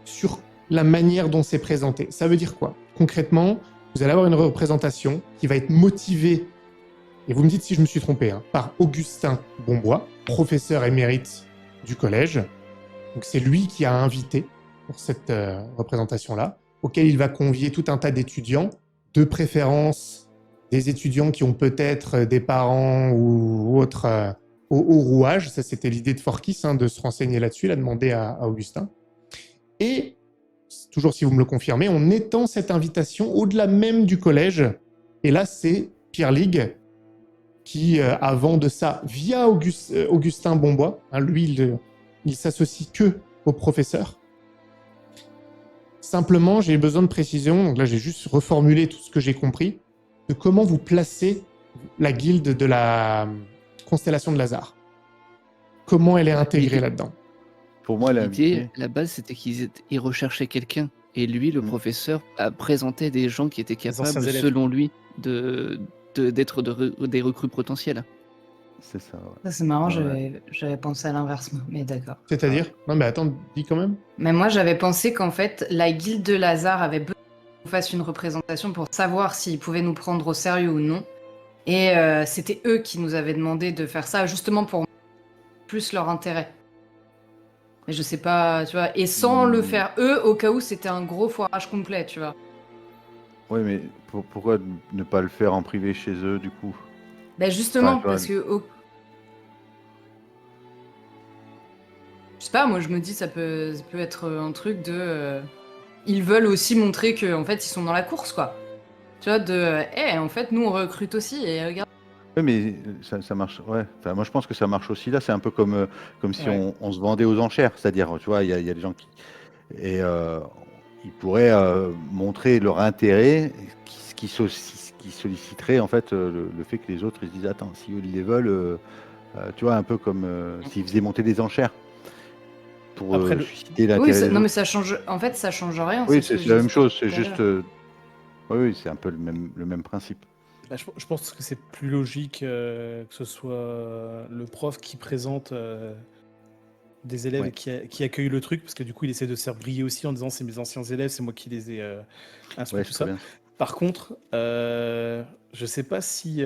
sur la manière dont c'est présenté. Ça veut dire quoi? Concrètement, vous allez avoir une représentation qui va être motivée, et vous me dites si je me suis trompé, hein, par Augustin Bonbois, professeur émérite du collège. Donc c'est lui qui a invité pour cette représentation-là, auquel il va convier tout un tas d'étudiants, de préférence des étudiants qui ont peut-être des parents ou autres au rouage. Ça, c'était l'idée de Forkis, hein, de se renseigner là-dessus. Il a demandé à Augustin. Et, toujours si vous me le confirmez, on étend cette invitation au-delà même du collège. Et là, c'est Pierre Ligue qui, avant de ça, via Augustin Bonbois, hein, lui, il s'associe que au professeur. Simplement, j'ai besoin de précision. Donc là, j'ai juste reformulé tout ce que j'ai compris de comment vous placez la guilde de la constellation de Lazare. Comment elle est intégrée là-dedans. Pour moi, la L'idée, la base, c'était ils recherchaient quelqu'un. Et lui, le Mm. professeur, a présenté des gens qui étaient anciens capables, élèves. selon lui, d'être des recrues potentielles. c'est ça. Ouais. Ça, c'est marrant, Ouais. j'avais pensé à l'inverse, moi, mais d'accord. C'est-à-dire Non, mais attends, dis quand même. Mais moi, j'avais pensé qu'en fait, la guilde de Lazare avait besoin qu'on fasse une représentation pour savoir s'ils pouvaient nous prendre au sérieux ou non. Et c'était eux qui nous avaient demandé de faire ça, justement pour plus leur intérêt. Mais je sais pas, tu vois. Et sans le faire eux, au cas où c'était un gros foirage complet, tu vois. Oui, mais pourquoi ne pas le faire en privé chez eux, du coup? Ben justement, tu vois, parce que... Je sais pas, moi je me dis ça peut être un truc de... Ils veulent aussi montrer que en fait ils sont dans la course, quoi. Tu vois, en fait nous on recrute aussi, et regarde. Oui, mais ça marche. Ouais. Enfin, moi, je pense que ça marche aussi là. C'est un peu comme si Ouais. on se vendait aux enchères. C'est-à-dire, tu vois, il y a des gens qui. Et ils pourraient montrer leur intérêt, qui solliciterait en fait le fait que les autres ils se disent attends, si eux ils les veulent, tu vois, un peu comme s'ils faisaient monter des enchères pour Après, susciter Oui, l'intérêt des non mais autres. ça change... En fait ça change rien, Oui, c'est ce c'est que la j'ai même dit chose. C'est tout à juste. l'heure. Oui, c'est un peu le même principe. bah, je pense que c'est plus logique que ce soit le prof qui présente des élèves Ouais. et qui accueille le truc, parce que du coup, il essaie de se faire briller aussi en disant c'est mes anciens élèves, c'est moi qui les ai instruits, Ouais, tout c'est très ça. bien. Par contre, je sais pas si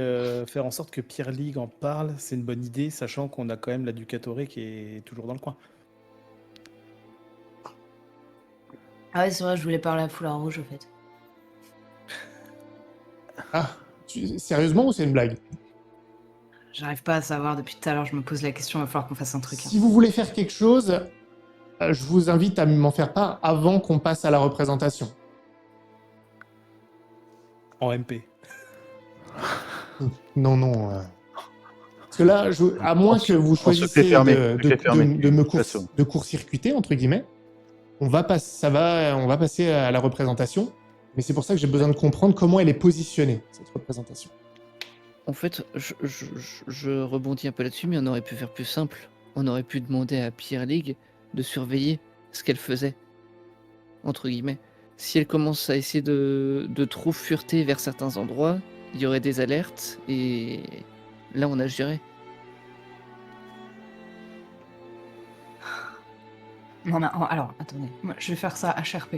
faire en sorte que Pierre Ligue en parle, c'est une bonne idée, sachant qu'on a quand même la Ducatore qui est toujours dans le coin. Ah ouais, c'est vrai, je voulais parler à Foulard Rouge, au fait. Ah, sérieusement ou c'est une blague? J'arrive pas à savoir, depuis tout à l'heure, je me pose la question, il va falloir qu'on fasse un truc. Hein. Si vous voulez faire quelque chose, je vous invite à m'en faire part avant qu'on passe à la représentation. En MP. Non, non. Parce que là, à moins que vous En secret choisissiez fermé. de Secret fermé, me toute façon. court-circuiter, entre guillemets, on va passer à la représentation. Mais c'est pour ça que j'ai besoin de comprendre comment elle est positionnée, cette représentation. En fait, je rebondis un peu là-dessus, mais on aurait pu faire plus simple. On aurait pu demander à Pierre Ligue de surveiller ce qu'elle faisait, entre guillemets. Si elle commence à essayer de trop fureter vers certains endroits, il y aurait des alertes, et là on agirait. Non, mais alors, attendez, moi, je vais faire ça HRP.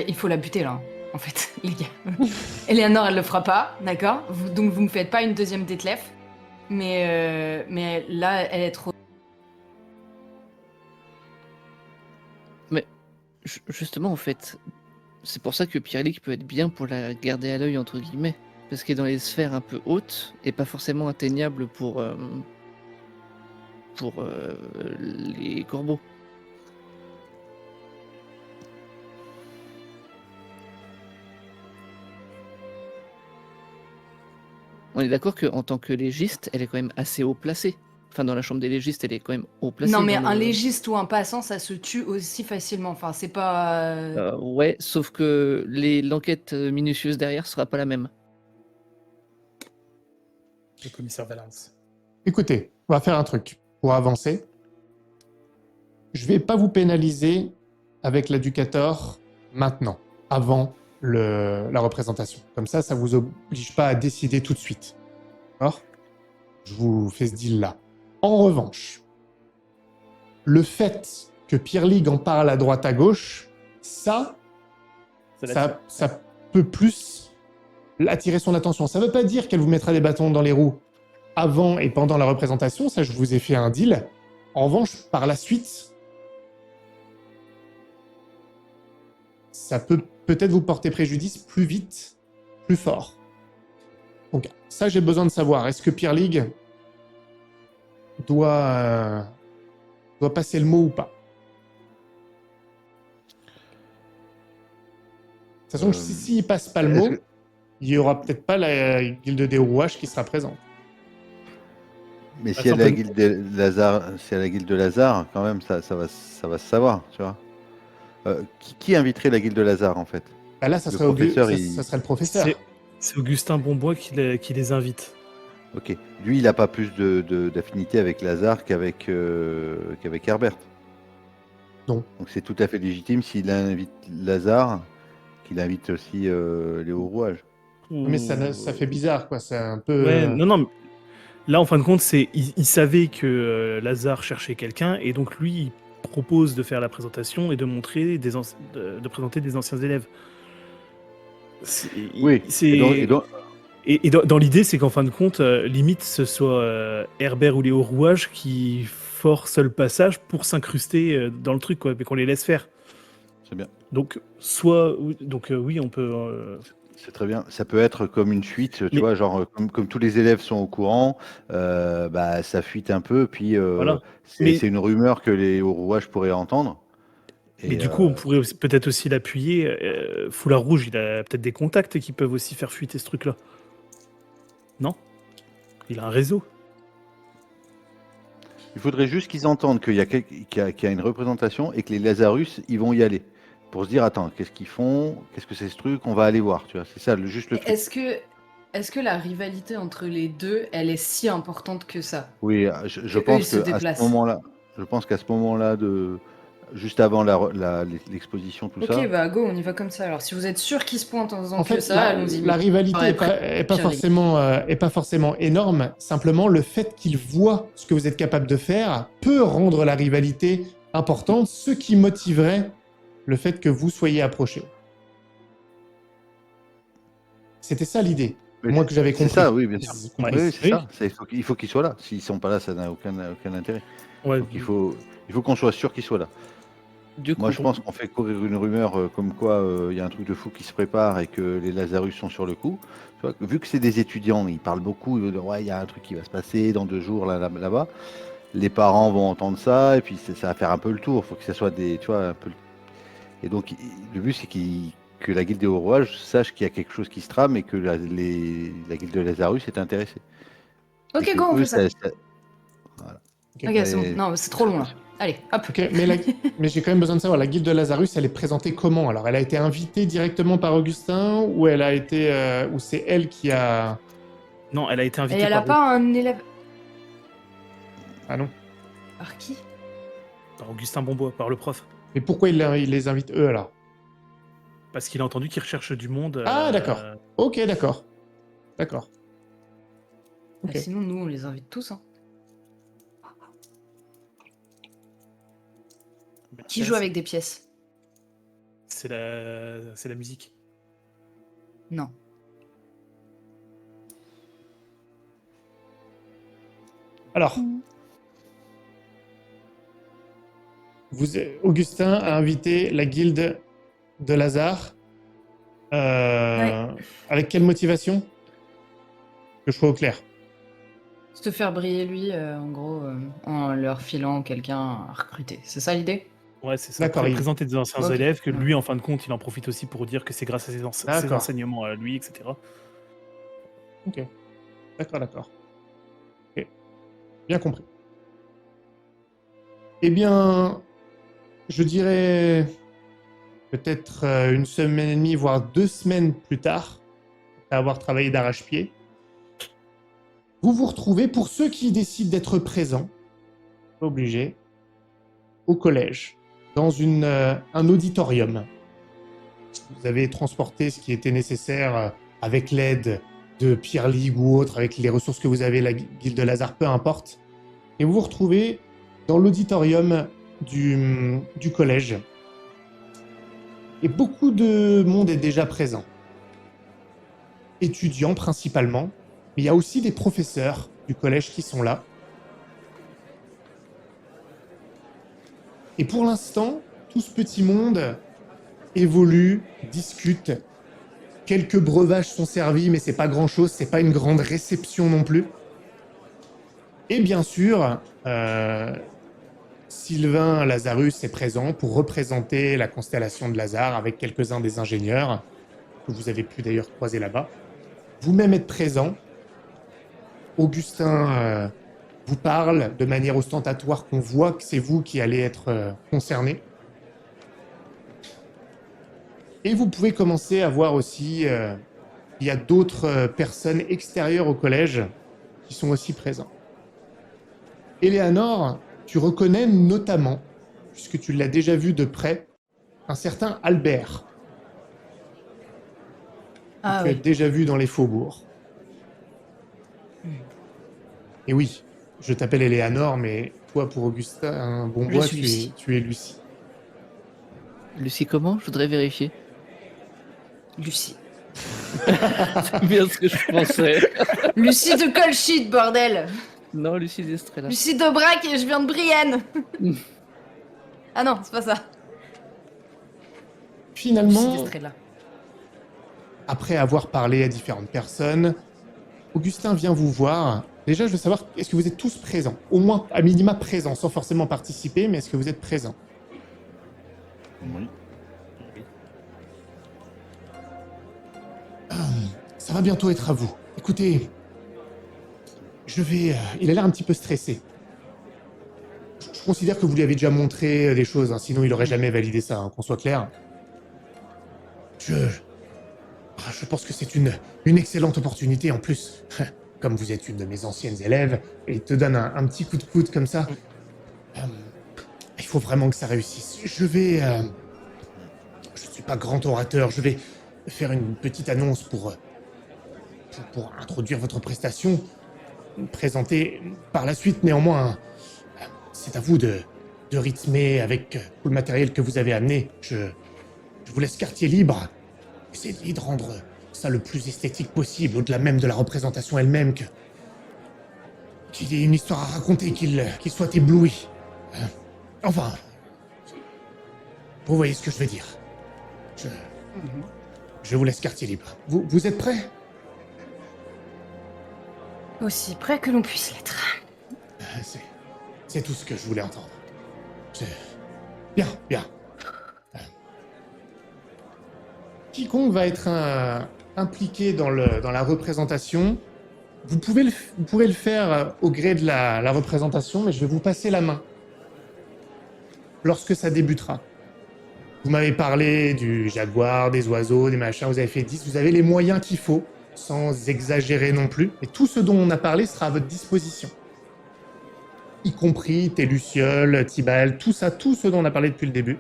Il faut la buter là, hein, en fait, les gars. Eleanor, elle le fera pas, d'accord. Donc vous me faites pas une deuxième Detlef. Mais là, elle est trop... Justement, en fait, c'est pour ça que Pierre Ligue peut être bien pour la garder à l'œil, entre guillemets. Parce qu'elle est dans les sphères un peu hautes, et pas forcément atteignable pour les corbeaux. On est d'accord qu'en tant que légiste, elle est quand même assez haut placée. Enfin, dans la chambre des légistes, elle est quand même haut placée. Non, mais dans un le- légiste ou un passant, ça se tue aussi facilement. Enfin, c'est pas... Ouais, sauf que l'enquête minutieuse derrière sera pas la même. Le commissaire Valence. Écoutez, on va faire un truc pour avancer. Je vais pas vous pénaliser avec l'Educator maintenant, avant la représentation. Comme ça vous oblige pas à décider tout de suite. D'accord ? Je vous fais ce deal-là. En revanche, le fait que Pierre Ligue en parle à droite à gauche, ça peut plus attirer son attention. Ça veut pas dire qu'elle vous mettra des bâtons dans les roues avant et pendant la représentation, ça je vous ai fait un deal. En revanche, par la suite, ça peut peut-être vous porter préjudice plus vite, plus fort. Donc ça, j'ai besoin de savoir. Est-ce que Pierre Ligue doit passer le mot ou pas? De toute façon, s'il passe pas le mot, il y aura peut-être pas la guilde des rouages qui sera présente. Mais Ah, si ça, à la guilde de Lazare, si à la guilde de Lazare, quand même, ça va se savoir, tu vois. Qui inviterait la guilde de Lazare, en fait? Bah là, ça Le serait, professeur, ça serait le professeur. C'est Augustin Bombois qui les invite. Ok. Lui, il n'a pas plus d'affinité avec Lazare qu'avec Herbert. Non. Donc c'est tout à fait légitime s'il invite Lazare, qu'il invite aussi Léo Rouage. Mais ça fait bizarre, quoi. C'est un peu. Ouais, non, mais là, en fin de compte, il savait que Lazare cherchait quelqu'un, et donc lui, il propose de faire la présentation et de montrer de présenter des anciens élèves. Oui. Dans l'idée, c'est qu'en fin de compte, limite, ce soit Herbert ou Léo Rouage qui force le passage pour s'incruster dans le truc, quoi, mais qu'on les laisse faire. C'est bien. Donc, oui, on peut. C'est très bien. Ça peut être comme une fuite, tu Mais- vois, genre comme tous les élèves sont au courant, bah, ça fuite un peu, puis Voilà. Mais- c'est une rumeur que les hauts rouages pourraient entendre. Mais Et, du coup, on pourrait peut-être aussi l'appuyer. Foulard Rouge, il a peut-être des contacts qui peuvent aussi faire fuiter ce truc-là. Non? Il a un réseau. il faudrait juste qu'ils entendent qu'il y a une représentation et que les Lazarus, ils vont y aller. Pour se dire, attends, qu'est-ce qu'ils font? Qu'est-ce que c'est ce truc? On va aller voir, tu vois. C'est ça, juste le truc. Est-ce que la rivalité entre les deux, elle est si importante que ça? Oui, je Que eux, pense ils se qu'à ce déplacent. moment-là, juste avant l'exposition, tout Ok, ça, bah go, on y va comme ça. Alors, si vous êtes sûr qu'ils se pointent en faisant En que fait, ça, allons-y. la rivalité Ouais, est pas pire. forcément énorme. Simplement, le fait qu'ils voient ce que vous êtes capable de faire peut rendre la rivalité importante, ce qui motiverait le fait que vous soyez approché. C'était ça l'idée, oui, moi que j'avais compris. c'est ça, oui, bien sûr. Ouais. Oui, c'est Oui. ça. Il faut qu'ils soient là. S'ils sont pas là, ça n'a aucun intérêt. Ouais. Donc il faut qu'on soit sûr qu'ils soient là. Du coup, Moi, je pense qu'on fait courir une rumeur comme quoi il y a un truc de fou qui se prépare et que les Lazarus sont sur le coup. Tu vois, vu que c'est des étudiants, ils parlent beaucoup, ils vont dire, ouais, il y a un truc qui va se passer dans 2 jours là-bas. Les parents vont entendre ça et puis ça va faire un peu le tour. Il faut que ça soit tu vois, un peu. Et donc, le but, c'est que la guilde des Hauts Rouages sache qu'il y a quelque chose qui se trame et que la guilde de Lazarus est intéressée. Ok, Et que go, on eux, fait ça. voilà. Ok, c'est bon. Non, c'est trop long là. Allez, hop. Ok, mais j'ai quand même besoin de savoir, la guilde de Lazarus, elle est présentée comment? Alors, elle a été invitée directement par Augustin ou elle a été, ou c'est elle qui a... Non, elle a été Et invitée elle a par, pas un élève. Ah non. Par qui? par Augustin Bombois, par le prof. Mais pourquoi il les invite eux alors? Parce qu'il a entendu qu'il recherche du monde. Ah, d'accord. Ok, d'accord. D'accord. Ok. Bah, sinon, nous, on les invite tous. Hein. Qui joue avec des pièces? C'est la musique. Non. Alors, Augustin a invité la guilde de Lazare. Avec quelle motivation? Que je sois au clair. Se faire briller lui, en gros, en leur filant quelqu'un à recruter. C'est ça l'idée? Ouais, c'est ça. D'accord, Pour il- présenter des anciens Ok. élèves, que lui, en fin de compte, il en profite aussi pour dire que c'est grâce à ses D'accord. enseignements à lui, etc. Ok. D'accord. Ok. Bien compris. Eh bien, je dirais peut-être une semaine et demie, voire 2 semaines plus tard, après avoir travaillé d'arrache-pied, vous vous retrouvez, pour ceux qui décident d'être présents, pas obligé, au collège, dans un auditorium. Vous avez transporté ce qui était nécessaire avec l'aide de Pierre Ligue ou autre, avec les ressources que vous avez, la guilde de Lazare, peu importe. Et vous vous retrouvez dans l'auditorium du collège. Et beaucoup de monde est déjà présent. Étudiants principalement, mais il y a aussi des professeurs du collège qui sont là. Et pour l'instant, tout ce petit monde évolue, discute. Quelques breuvages sont servis, mais c'est pas grand-chose, c'est pas une grande réception non plus. Et bien sûr, Sylvain Lazarus est présent pour représenter la constellation de Lazare avec quelques-uns des ingénieurs que vous avez pu d'ailleurs croiser là-bas. Vous-même êtes présent. Augustin vous parle de manière ostentatoire, qu'on voit que c'est vous qui allez être concerné. Et vous pouvez commencer à voir aussi, il y a d'autres personnes extérieures au collège qui sont aussi présents. Eleanor, tu reconnais notamment, puisque tu l'as déjà vu de près, un certain Albert, Ah que tu as oui. déjà vu dans les faubourgs. Et oui, je t'appelle Eleanor, mais toi, pour Augustin Bonbois, suis Lucie. tu es Lucie. Lucie, comment? Je voudrais vérifier. Lucie. C'est bien ce que je pensais. Lucie de Colchit, bordel. Non, Lucie d'Estrella. Lucie d'Aubrac et je viens de Brienne. Ah non, c'est pas ça. Lucie Finalement, d'Estrella. après avoir parlé à différentes personnes, Augustin vient vous voir. Déjà, je veux savoir, est-ce que vous êtes tous présents? Au moins, à minima, présents, sans forcément participer, mais est-ce que vous êtes présents? Oui. Ça va bientôt être à vous. Écoutez, il a l'air un petit peu stressé. Je considère que vous lui avez déjà montré des choses, hein, sinon il aurait jamais validé ça, hein, qu'on soit clair. Je pense que c'est une excellente opportunité en plus. Comme vous êtes une de mes anciennes élèves, et il te donne un petit coup de coude comme ça. Il faut vraiment que ça réussisse. Je suis pas grand orateur, je vais faire une petite annonce pour introduire votre prestation, présenter par la suite néanmoins. C'est à vous de rythmer avec tout le matériel que vous avez amené. Je vous laisse quartier libre. Essayez de rendre ça le plus esthétique possible, au-delà même de la représentation elle-même, qu'il y ait une histoire à raconter, qu'il soit ébloui. Enfin, vous voyez ce que je veux dire. Je vous laisse quartier libre. Vous êtes prêts? Aussi près que l'on puisse l'être. C'est tout ce que je voulais entendre. Bien. Quiconque va être impliqué dans la représentation, vous pourrez le faire au gré de la représentation, mais je vais vous passer la main lorsque ça débutera. Vous m'avez parlé du jaguar, des oiseaux, des machins, vous avez fait 10, vous avez les moyens qu'il faut, sans exagérer non plus, et tout ce dont on a parlé sera à votre disposition. Y compris tes lucioles, Tibal, tout ça, tout ce dont on a parlé depuis le début.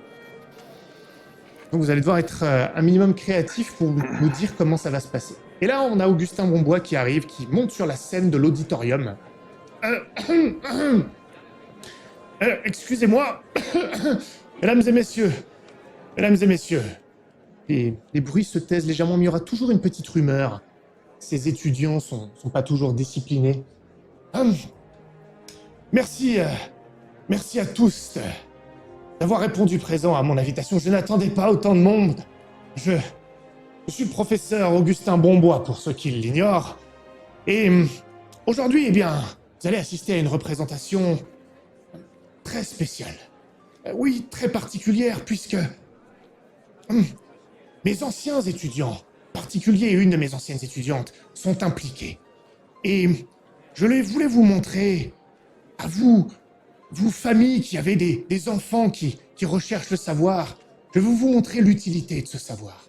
Donc vous allez devoir être un minimum créatif pour nous dire comment ça va se passer. Et là, on a Augustin Bonbois qui arrive, qui monte sur la scène de l'auditorium. Excusez-moi, mesdames et messieurs, les bruits se taisent légèrement, mais il y aura toujours une petite rumeur. Ces étudiants sont pas toujours disciplinés. Merci à tous d'avoir répondu présent à mon invitation. Je n'attendais pas autant de monde. Je suis le professeur Augustin Bonbois, pour ceux qui l'ignorent. Et aujourd'hui, eh bien, vous allez assister à une représentation très spéciale. Oui, très particulière, puisque mes anciens étudiants, en particulier une de mes anciennes étudiantes, sont impliqués. Et je voulais vous montrer, à vous familles qui avez des enfants qui recherchent le savoir, je veux vous montrer l'utilité de ce savoir.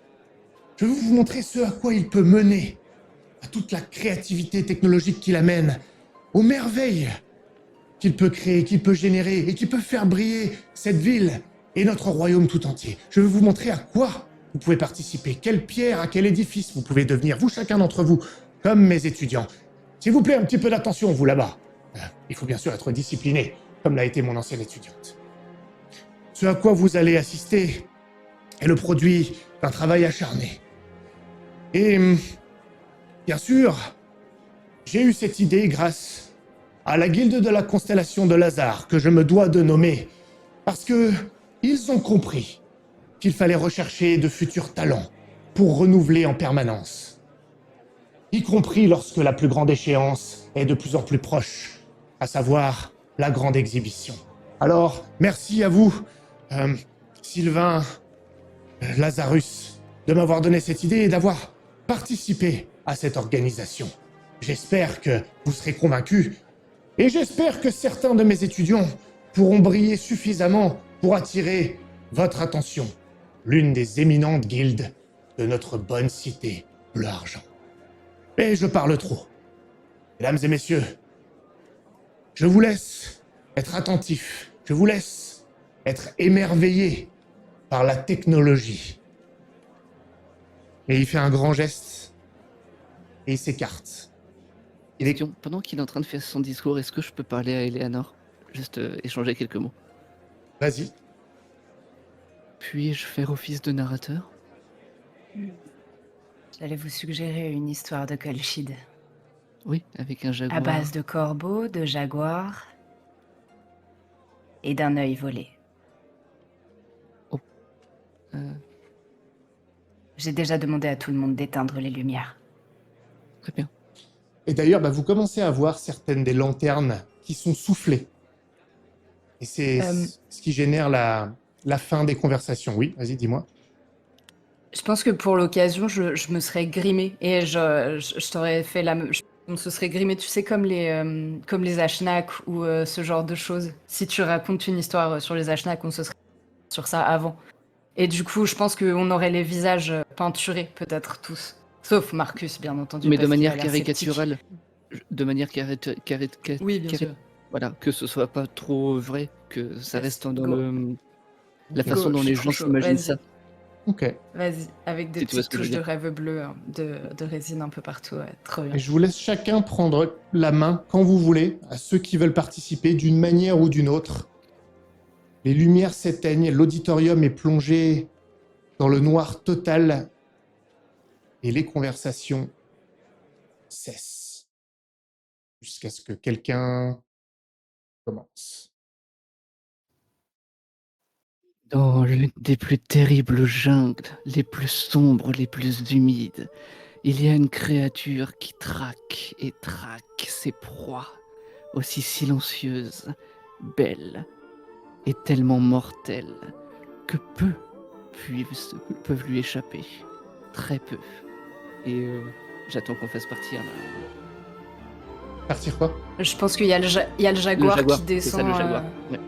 Je veux vous montrer ce à quoi il peut mener, à toute la créativité technologique qu'il amène, aux merveilles qu'il peut créer, qu'il peut générer et qui peut faire briller cette ville et notre royaume tout entier. Je veux vous montrer à quoi vous pouvez participer, quelle pierre, à quel édifice vous pouvez devenir, vous chacun d'entre vous, comme mes étudiants. S'il vous plaît, un petit peu d'attention, vous là-bas. Il faut bien sûr être discipliné, comme l'a été mon ancienne étudiante. Ce à quoi vous allez assister est le produit d'un travail acharné. Et bien sûr, j'ai eu cette idée grâce à la guilde de la constellation de Lazare, que je me dois de nommer, parce que ils ont compris qu'il fallait rechercher de futurs talents pour renouveler en permanence, y compris lorsque la plus grande échéance est de plus en plus proche, à savoir la grande exhibition. Alors, merci à vous, Sylvain, Lazarus, de m'avoir donné cette idée et d'avoir participé à cette organisation. J'espère que vous serez convaincus Et j'espère que certains de mes étudiants pourront briller suffisamment pour attirer votre attention. L'une des éminentes guildes de notre bonne cité Bleu Argent. Et je parle trop. Mesdames et messieurs, je vous laisse être attentifs. Je vous laisse être émerveillés par la technologie. Et il fait un grand geste et il s'écarte. Question, pendant qu'il est en train de faire son discours, est-ce que je peux parler à Eleanor? Juste échanger quelques mots. Vas-y. Puis-je faire office de narrateur? J'allais vous suggérer une histoire de Colchide. Oui, avec un jaguar. À base de corbeaux, de jaguars et d'un œil volé. Euh, J'ai déjà demandé à tout le monde d'éteindre les lumières. Très bien. Et d'ailleurs, vous commencez à voir certaines des lanternes qui sont soufflées. Et c'est ce qui génère la fin des conversations. Oui, vas-y, dis-moi. Je pense que pour l'occasion, je me serais grimée et je t'aurais fait on se serait grimé, tu sais, comme les Ashnak ou ce genre de choses. Si tu racontes une histoire sur les Ashnak, on se serait sur ça avant. Et du coup, je pense qu'on aurait les visages peinturés, peut-être tous. Sauf Marcus, bien entendu. Mais de parce qu'il manière a l'air sceptique. caricaturale. De manière Oui, bien sûr. Voilà, que ce soit pas trop vrai, que ça Yes, reste dans go. la façon Go, dont je les suis gens trop chaud, s'imaginent vas-y. ça. Ok. Vas-y, avec des Si tu vois petites ce que je touches veux de dire. rêve bleu, de résine un peu partout. Ouais, trop bien. Et je vous laisse chacun prendre la main quand vous voulez, à ceux qui veulent participer d'une manière ou d'une autre. Les lumières s'éteignent, l'auditorium est plongé dans le noir total et les conversations cessent jusqu'à ce que quelqu'un commence. Dans l'une des plus terribles jungles, les plus sombres, les plus humides, il y a une créature qui traque et traque ses proies, aussi silencieuse, belle et tellement mortelle que peu peuvent lui échapper. Très peu. Et j'attends qu'on fasse partir là. Partir quoi? Je pense qu'il y a le jaguar qui c'est descend. ça, le jaguar. Ouais.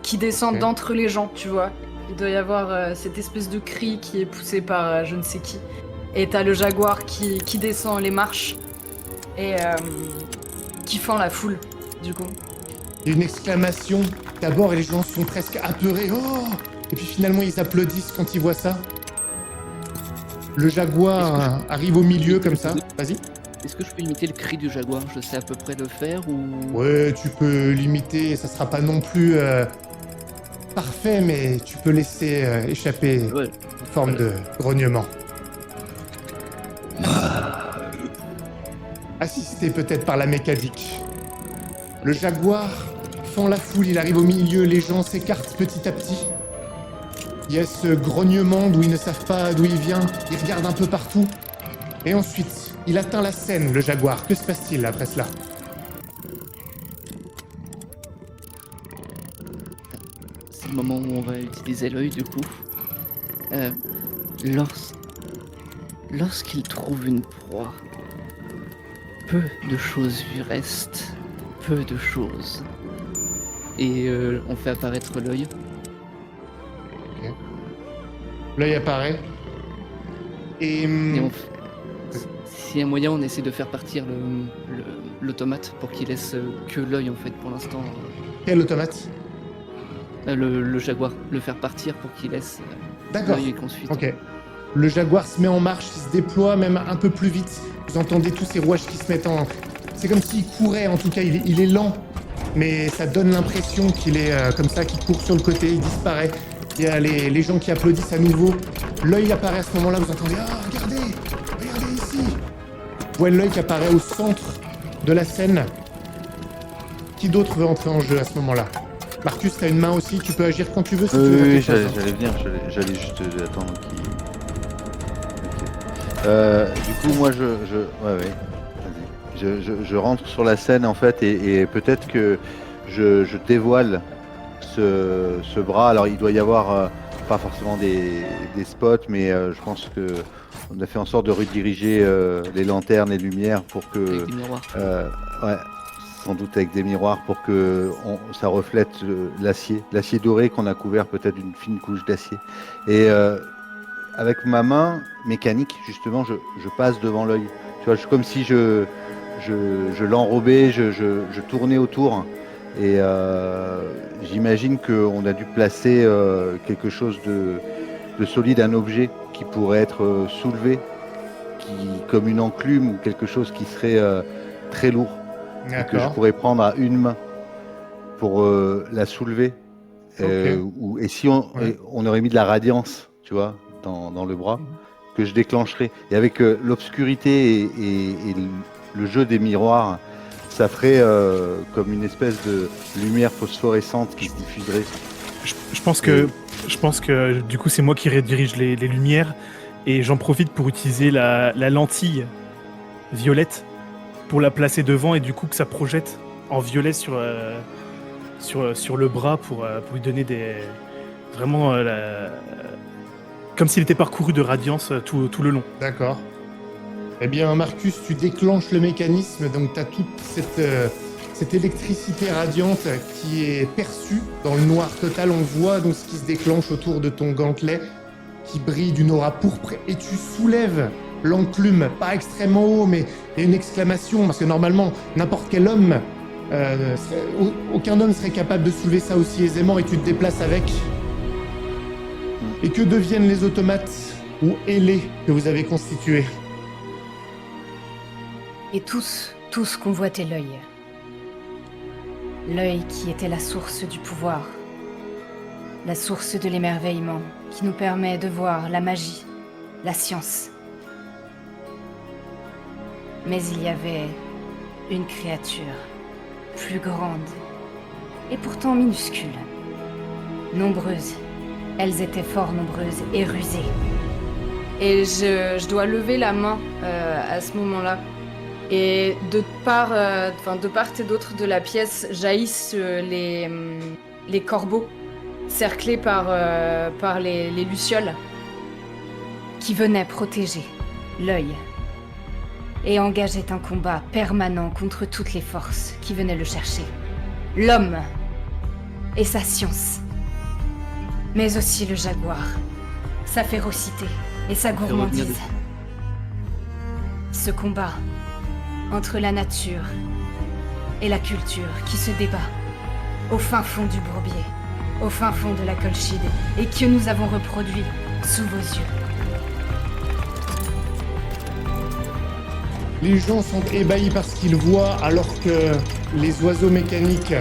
Qui descend Ok. d'entre les gens, tu vois. Il doit y avoir cette espèce de cri qui est poussé par je ne sais qui. Et t'as le jaguar qui descend les marches et qui fend la foule, du coup. Il y a une exclamation d'abord et les gens sont presque apeurés. Oh! Et puis finalement ils applaudissent quand ils voient ça. Le jaguar arrive au milieu comme ça. Vas-y. Est-ce que je peux imiter le cri du jaguar? Je sais à peu près le faire ou... Ouais, tu peux l'imiter, ça sera pas non plus parfait, mais tu peux laisser échapper Ouais. une forme de grognement. Assisté peut-être par la mécanique. Le jaguar fend la foule, il arrive au milieu, les gens s'écartent petit à petit. Il y a ce grognement d'où ils ne savent pas d'où il vient, ils regardent un peu partout. Et ensuite, il atteint la scène, le jaguar. Que se passe-t-il après cela? C'est le moment où on va utiliser l'œil du coup. Lorsqu'il trouve une proie, peu de choses lui restent. Peu de choses. Et on fait apparaître l'œil. L'œil apparaît. Et... Et s'il y a moyen, on essaie de faire partir l'automate pour qu'il laisse que l'œil en fait pour l'instant. Quel automate? Le jaguar, le faire partir pour qu'il laisse D'accord. l'œil et qu'on suit. Ok. Le jaguar se met en marche, il se déploie même un peu plus vite. Vous entendez tous ces rouages qui se mettent en... C'est comme s'il courait, en tout cas, il est lent. Mais ça donne l'impression qu'il est comme ça, qu'il court sur le côté, il disparaît. Il y a les gens qui applaudissent à nouveau. L'œil apparaît à ce moment-là, vous entendez « Ah, regardez ici !» Vous voyez l'œil qui apparaît au centre de la scène. Qui d'autre veut entrer en jeu à ce moment-là? Marcus, t'as une main aussi, tu peux agir quand tu veux si tu veux faire Oui, quelque chose, hein. j'allais venir, j'allais juste attendre qu'il... Ok. Du coup, moi, ouais, vas-y. Je rentre sur la scène, en fait, et peut-être que je dévoile ce bras. Alors, il doit y avoir pas forcément des spots, mais je pense que on a fait en sorte de rediriger les lanternes et lumières pour que... Avec des miroirs. Ouais, sans doute avec des miroirs pour que ça reflète l'acier doré qu'on a couvert peut-être d'une fine couche d'acier. Et avec ma main mécanique, justement, je passe devant l'œil. Tu vois, comme si je l'enrobais, je tournais autour. Et j'imagine qu'on a dû placer quelque chose de solide, un objet qui pourrait être soulevé, comme une enclume ou quelque chose qui serait très lourd, et que je pourrais prendre à une main pour la soulever. Ok. Et si on aurait mis de la radiance, tu vois, dans le bras, que je déclencherais. Et avec l'obscurité et le jeu des miroirs, ça ferait comme une espèce de lumière phosphorescente qui se diffuserait. Je pense que du coup c'est moi qui redirige les lumières et j'en profite pour utiliser la lentille violette pour la placer devant et du coup que ça projette en violet sur le bras pour lui donner vraiment comme s'il était parcouru de radiance tout le long. D'accord. Eh bien, Marcus, tu déclenches le mécanisme, donc tu as toute cette électricité radiante qui est perçue dans le noir total. On voit donc ce qui se déclenche autour de ton gantelet qui brille d'une aura pourpre et tu soulèves l'enclume, pas extrêmement haut, mais il y a une exclamation, parce que normalement, n'importe quel homme, aucun homme serait capable de soulever ça aussi aisément et tu te déplaces avec. Et que deviennent les automates ou ailés que vous avez constitués? Et tous convoitaient l'œil. L'œil qui était la source du pouvoir, la source de l'émerveillement, qui nous permet de voir la magie, la science. Mais il y avait une créature, plus grande, et pourtant minuscule. Nombreuses, elles étaient fort nombreuses et rusées. Et je dois lever la main à ce moment-là. Et de part et d'autre de la pièce jaillissent les corbeaux, cerclés par les lucioles. Qui venaient protéger l'œil et engageaient un combat permanent contre toutes les forces qui venaient le chercher. L'homme et sa science, mais aussi le jaguar, sa férocité et sa gourmandise. Ce combat entre la nature et la culture qui se débat au fin fond du bourbier, au fin fond de la Colchide, et que nous avons reproduit sous vos yeux. Les gens sont ébahis par ce qu'ils voient alors que les oiseaux mécaniques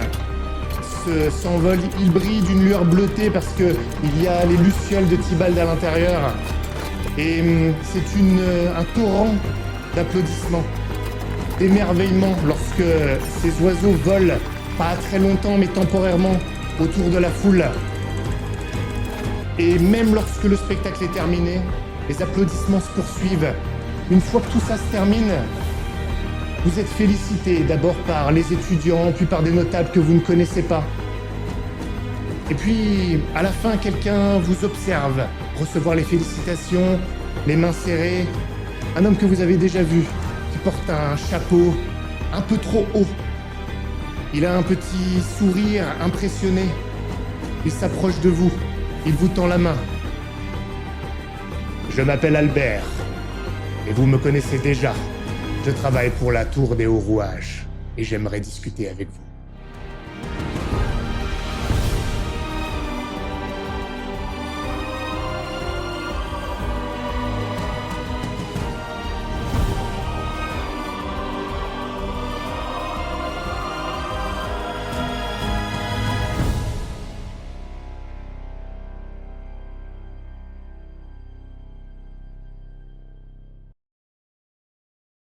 s'envolent. Ils brillent d'une lueur bleutée parce qu'il y a les lucioles de Tibalt à l'intérieur. Et c'est un torrent d'applaudissements, d'émerveillement lorsque ces oiseaux volent, pas très longtemps mais temporairement, autour de la foule. Et même lorsque le spectacle est terminé, les applaudissements se poursuivent. Une fois que tout ça se termine, vous êtes félicités d'abord par les étudiants, puis par des notables que vous ne connaissez pas. Et puis, à la fin, quelqu'un vous observe recevoir les félicitations, les mains serrées. Un homme que vous avez déjà vu, qui porte un chapeau un peu trop haut. Il a un petit sourire impressionné. Il s'approche de vous. Il vous tend la main. Je m'appelle Albert. Et vous me connaissez déjà. Je travaille pour la Tour des Hauts Rouages. Et j'aimerais discuter avec vous.